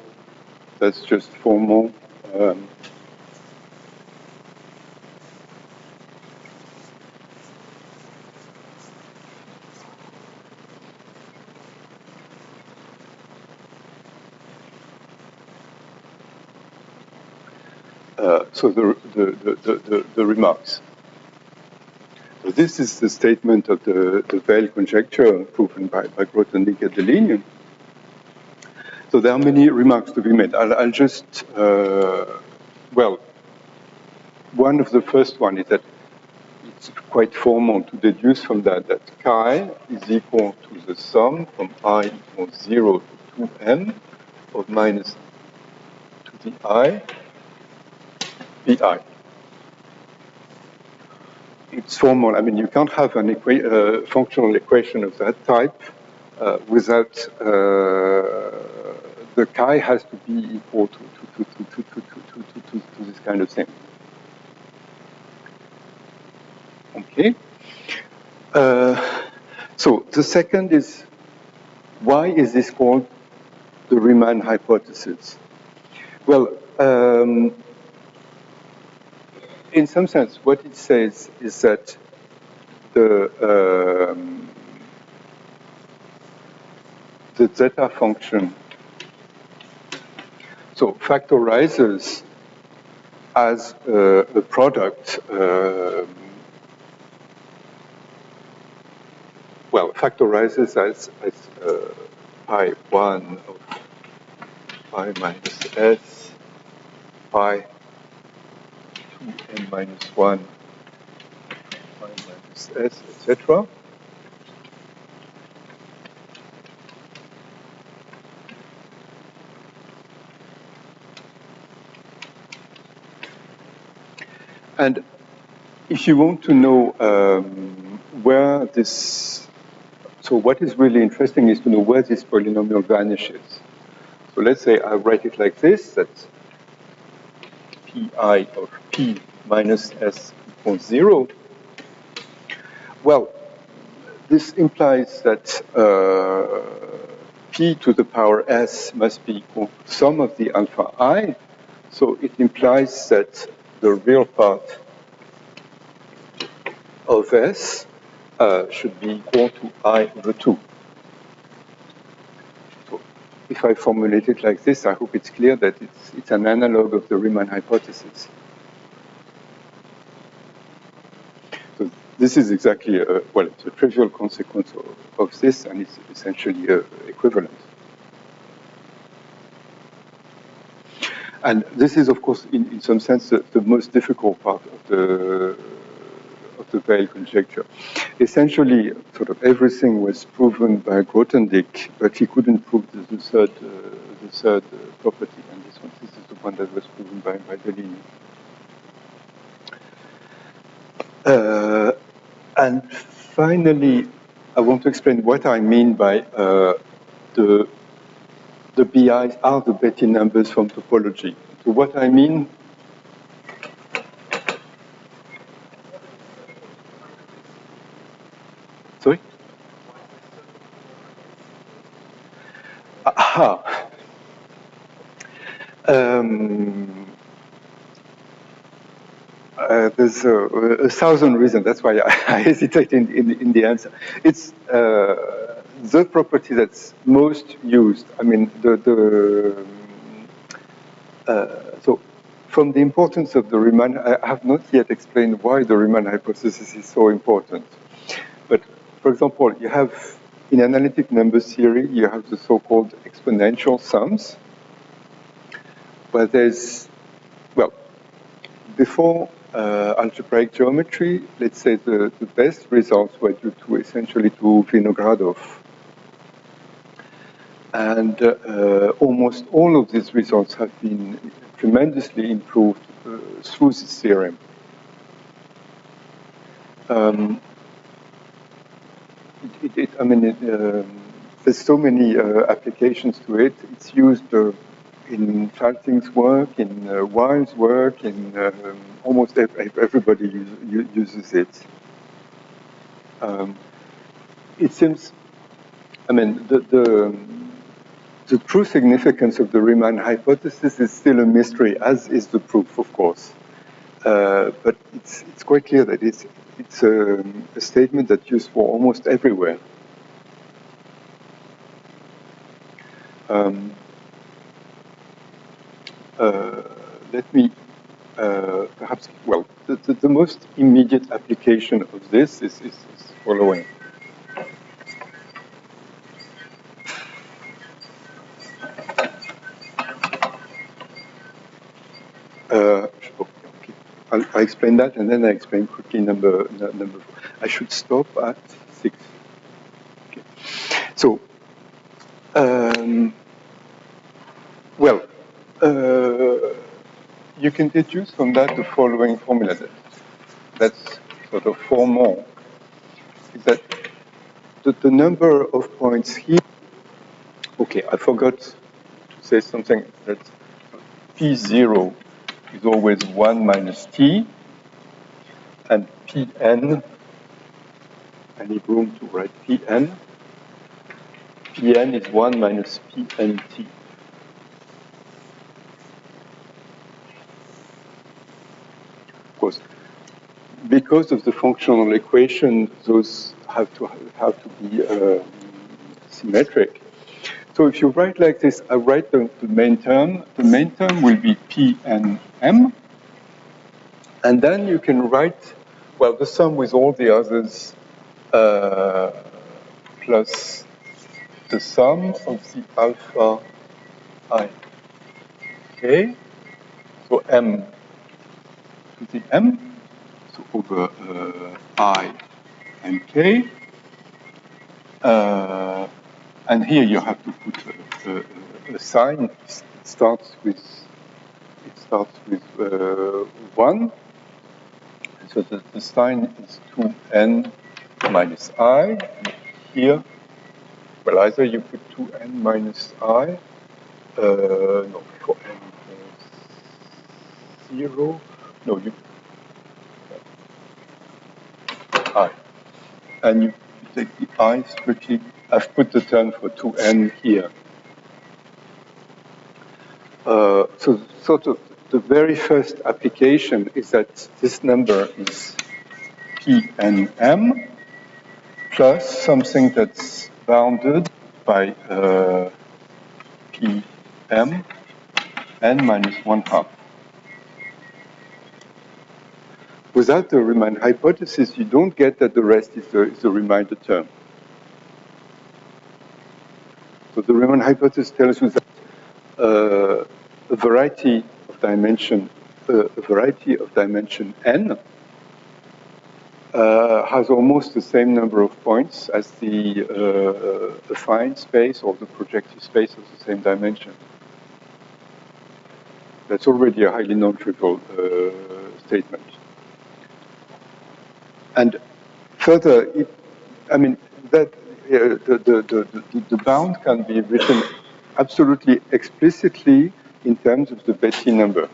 That's just formal. So the remarks. So this is the statement of the Veil conjecture proven by Grothendieck and Deligne. So there are many remarks to be made. I'll just, well, one of the first one is that it's quite formal to deduce from that chi is equal to the sum from I equals 0 to 2n of minus to the I pi. It's formal. I mean, you can't have an functional equation of that type without the chi has to be equal to this kind of thing. Okay. So the second is, why is this called the Riemann hypothesis? Well, in some sense, what it says is that the the zeta function so factorizes as a product, well, factorizes as pi 1 of pi minus s, pi 2n minus 1, pi minus s, etc. And if you want to know where this, so what is really interesting is to know where this polynomial vanishes. So let's say I write it like this, that pi of p minus s equals 0. Well, this implies that p to the power s must be equal to sum of the alpha I. So it implies that the real part of s should be equal to I over 2. So if I formulate it like this, I hope it's clear that it's an analog of the Riemann hypothesis. So this is exactly, well, it's a trivial consequence of this, and it's essentially equivalent. And this is, of course, in some sense, the most difficult part of the Weil conjecture. Essentially, sort of everything was proven by Grothendieck, but he couldn't prove the third property, and this is the one that was proven by Bellini. And finally, I want to explain what I mean by the BIs are the Betti numbers from topology. So what I mean, sorry? Aha. There's a thousand reasons. That's why I hesitate in the answer. It's the property that's most used. I mean, so from the importance of the Riemann, I have not yet explained why the Riemann hypothesis is so important. But for example, you have in analytic number theory, you have the so-called exponential sums, where there's, well, before algebraic geometry, let's say the best results were due to essentially to Vinogradov. And almost all of these results have been tremendously improved through this theorem. I mean, there's so many applications to it. It's used in Schalting's work, in Weil's work, in almost everybody uses it. It seems, I mean, the true significance of the Riemann hypothesis is still a mystery, as is the proof, of course. But it's quite clear that it's a statement that's used for almost everywhere. Let me perhaps, well, the most immediate application of this is following. I'll explain that, and then I explain quickly number 4. I should stop at 6. Okay. So, well, you can deduce from that the following formula. That's sort of formal. Is that the number of points here? Okay, I forgot to say something. That P0 is always 1 minus T, and Pn, I need room to write Pn. Pn is 1 minus Pnt. Of course, because of the functional equation, those have to be symmetric. So if you write like this, I write the main term. The main term will be P and M. And then you can write, well, the sum with all the others plus the sum of the alpha I k. So M to the M, so over I and K. And here you have to put a sign. It starts with 1. So the sign is 2n minus I. And here, well, either you put 2n minus I, no, for n equals 0. No, you I. And you take the I strictly. I've put the term for 2n here. So sort of the very first application is that this number is P and M plus something that's bounded by P M n minus 1/2. Without the Riemann hypothesis, you don't get that the rest is the remainder term. So the Riemann hypothesis tells you that a variety of dimension n has almost the same number of points as the affine space or the projective space of the same dimension. That's already a highly non-trivial statement. And further, the bound can be written absolutely explicitly in terms of the Betti number.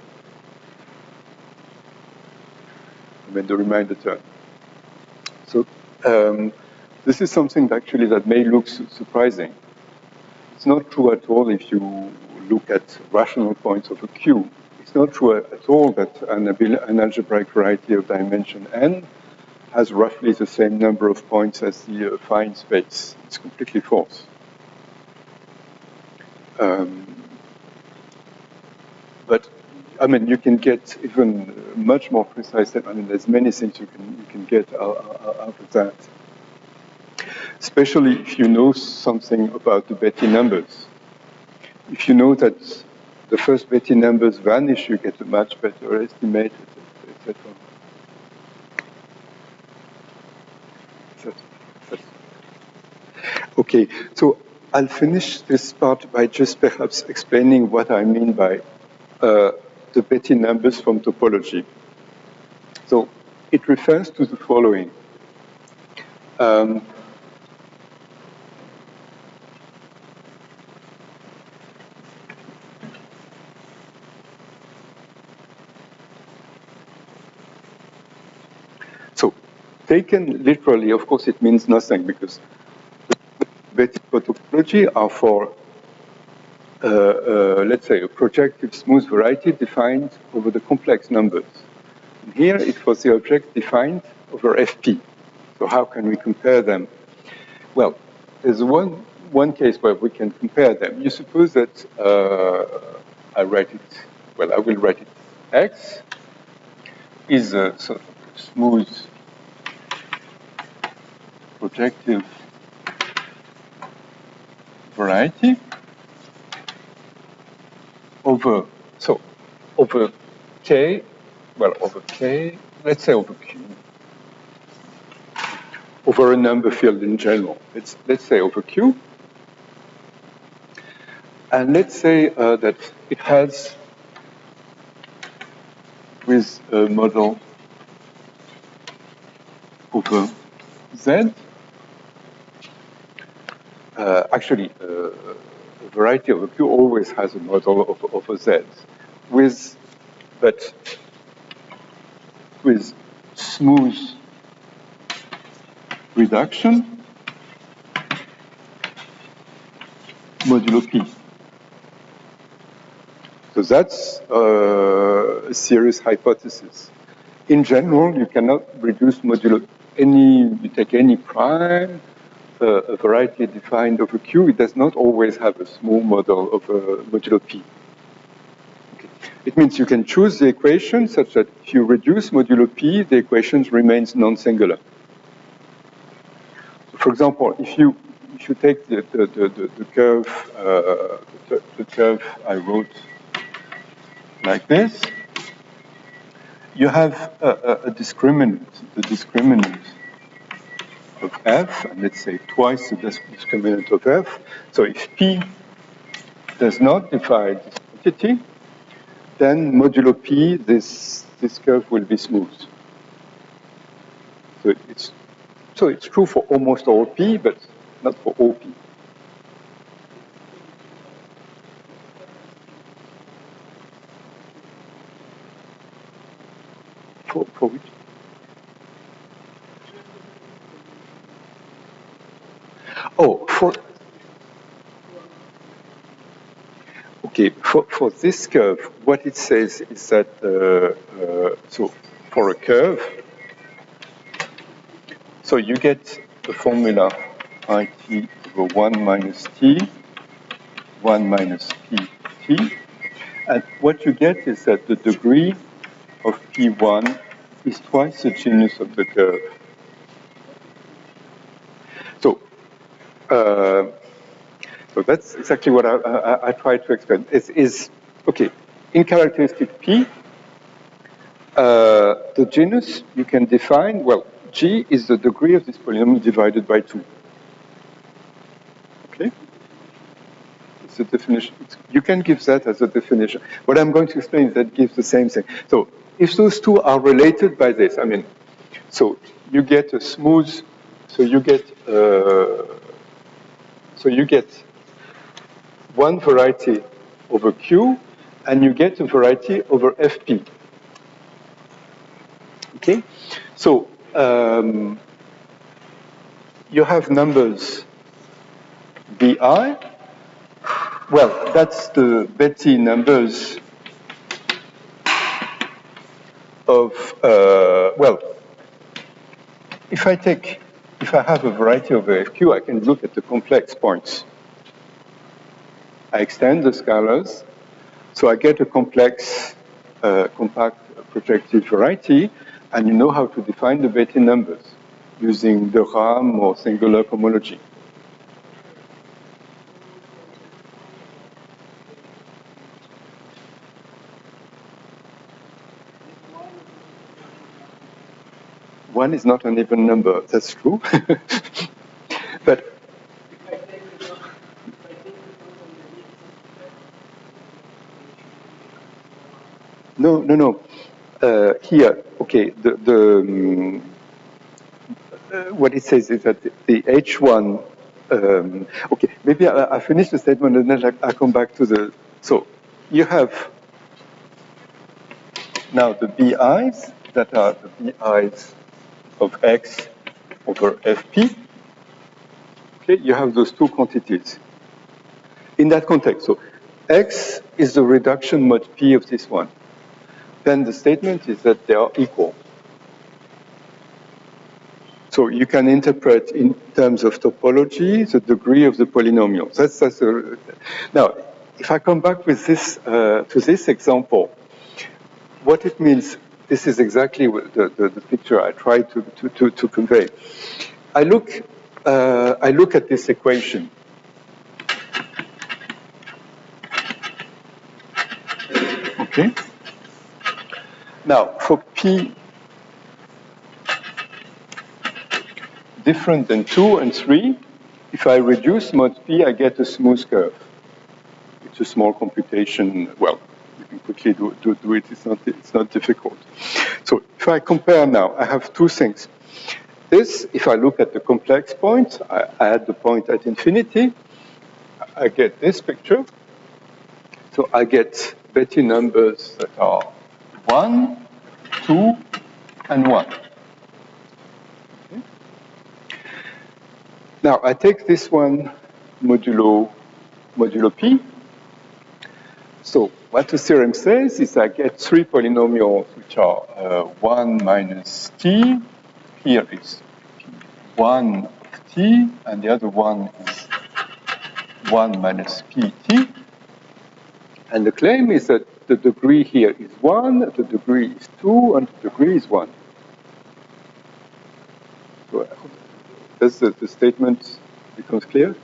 The remainder term. So this is something actually that may look surprising. It's not true at all if you look at rational points of a Q. It's not true at all that an algebraic variety of dimension n has roughly the same number of points as the affine space. It's completely false. But you can get even much more precise. There's many things you can get out of that. Especially if you know something about the Betti numbers. If you know that the first Betti numbers vanish, you get a much better estimate, etc. Okay, so I'll finish this part by just perhaps explaining what I mean by the Betti numbers from topology. So it refers to the following. So taken literally, of course, it means nothing because Betti for topology are for let's say, a projective smooth variety defined over the complex numbers. And here it was the object defined over Fp. So how can we compare them? Well, there's one case where we can compare them. You suppose that I will write it X is a sort of smooth projective variety over K, let's say over Q, over a number field in general. Let's say over Q. And let's say that it has, with a model over Z, actually, a variety over Q always has a model over Z, but with smooth reduction modulo P. So that's a serious hypothesis. In general, you cannot reduce modulo you take any prime, a variety defined over Q, it does not always have a smooth model of modulo P. Okay. It means you can choose the equation such that if you reduce modulo P, the equation remains non-singular. So for example, if you take the curve I wrote like this, you have a discriminant, the discriminant of f, and let's say twice the discriminant of f. So if P does not divide this quantity, then modulo P, this curve will be smooth. So it's true for almost all P, but not for all P. For which? Oh, for this curve, what it says is that, so for a curve, so you get the formula IT over 1 minus T, 1 minus PT, and what you get is that the degree of P1 is twice the genus of the curve. So that's exactly what I tried to explain. Okay, in characteristic P, the genus you can define, well, G is the degree of this polynomial divided by 2. Okay? It's a definition. You can give that as a definition. What I'm going to explain is that gives the same thing. So if those two are related by this, I mean, so you get a smooth, so you get one variety over Q, and you get a variety over FP. Okay? So you have numbers BI. Well, that's the Betty numbers of, well, if I have a variety over FQ, I can look at the complex points. I extend the scalars, so I get a complex, compact projective variety, and you know how to define the Betty numbers using the RAM or singular cohomology. One is not an even number, that's true. But no. Here, okay, what it says is that the H1, okay, maybe I finish the statement and then I come back to the, so you have now the BIs that are the BIs of X over FP. Okay, you have those two quantities. In that context, so X is the reduction mod P of this one. Then the statement is that they are equal. So you can interpret in terms of topology the degree of the polynomial. Now, if I come back with this to this example, what it means, this is exactly what the picture I try to convey. I look at this equation. Okay. Now, for P different than 2 and 3, if I reduce mod P, I get a smooth curve. It's a small computation. Well, you can quickly do it. It's not difficult. So if I compare now, I have two things. This, if I look at the complex point, I add the point at infinity, I get this picture. So I get Betty numbers that are 1, 2, and 1. Okay. Now I take this one modulo P. So what the theorem says is I get three polynomials which are 1 minus T. Here is 1 of t, and the other one is 1 minus pt. And the claim is that the degree here is 1, the degree is 2, and the degree is 1. So does the statement becomes clear?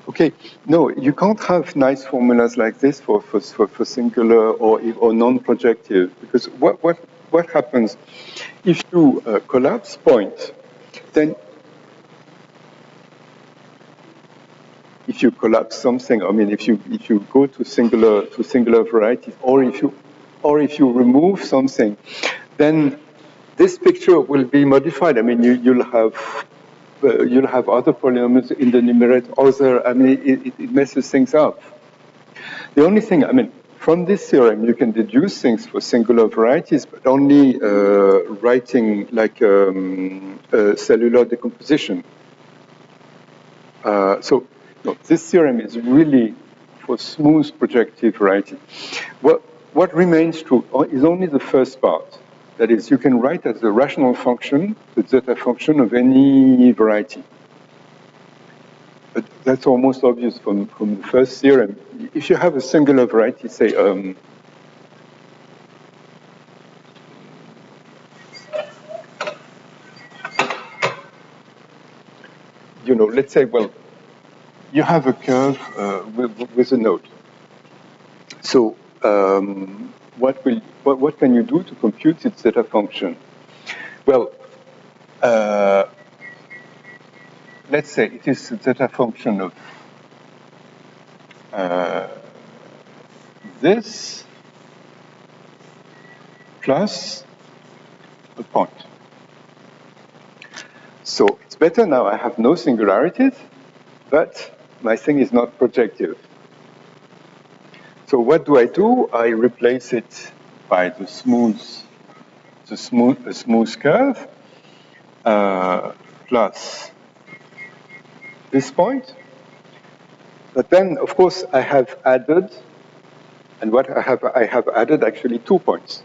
Okay, no, you can't have nice formulas like this for singular or non-projective, because what happens if you collapse point, then if you collapse something, I mean, if you go to singular varieties, or if you remove something, then this picture will be modified. I mean, you'll have other polynomials in the numerator. I mean, it messes things up. The only thing, I mean, from this theorem, you can deduce things for singular varieties, but only writing like cellular decomposition. So this theorem is really for smooth projective variety. What remains true is only the first part. That is, you can write as a rational function the zeta function of any variety. But that's almost obvious from the first theorem. If you have a singular variety, say, let's say, well, you have a curve with a node. So what can you do to compute its zeta function? Well, let's say it is a zeta function of this plus a point. So it's better now I have no singularities, but my thing is not projective. So what do? I replace it by a smooth curve plus this point. But then, of course, I have added, and what I have added actually 2 points.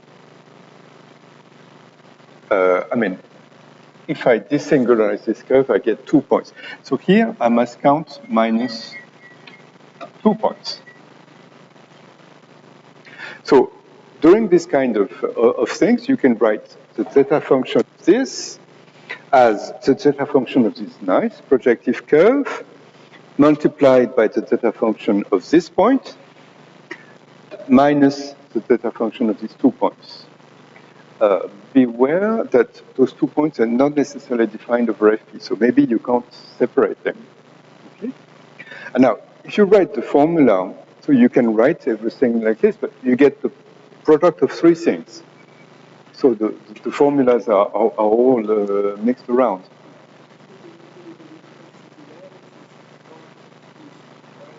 I mean, if I desingularize this curve, I get 2 points. So here I must count minus 2 points. So during this kind of things, you can write the zeta function of this as the zeta function of this nice projective curve multiplied by the zeta function of this point minus the zeta function of these 2 points. Beware that those 2 points are not necessarily defined over Fp, so maybe you can't separate them. Okay? And now, if you write the formula, so you can write everything like this, but you get the product of 3 things. So the formulas are all mixed around.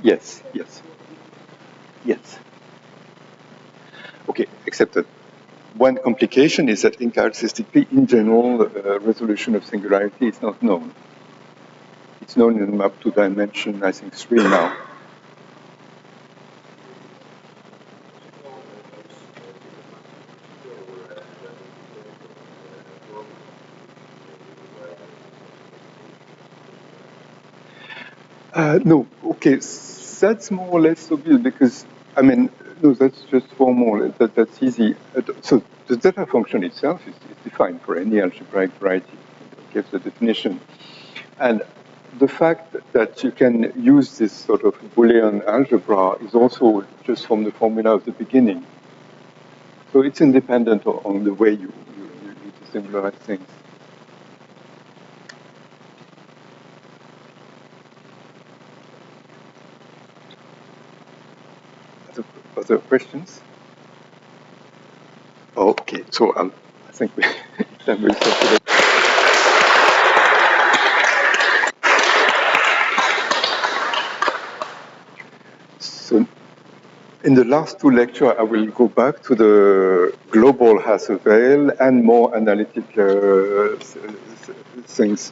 Yes. Okay, except that one complication is that incharacteristically, in general, resolution of singularity is not known. It's known in map 2 dimension, I think 3 now. No, okay, that's more or less obvious because, I mean, no, that's just formal, that's easy. So the zeta function itself is defined for any algebraic variety. It gives the definition. And the fact that you can use this sort of Boolean algebra is also just from the formula of the beginning. So it's independent on the way you desingularize things. Other questions? Oh, okay, so I think we will stop today. So in the last 2 lectures, I will go back to the global Hasse-Weil and more analytic things.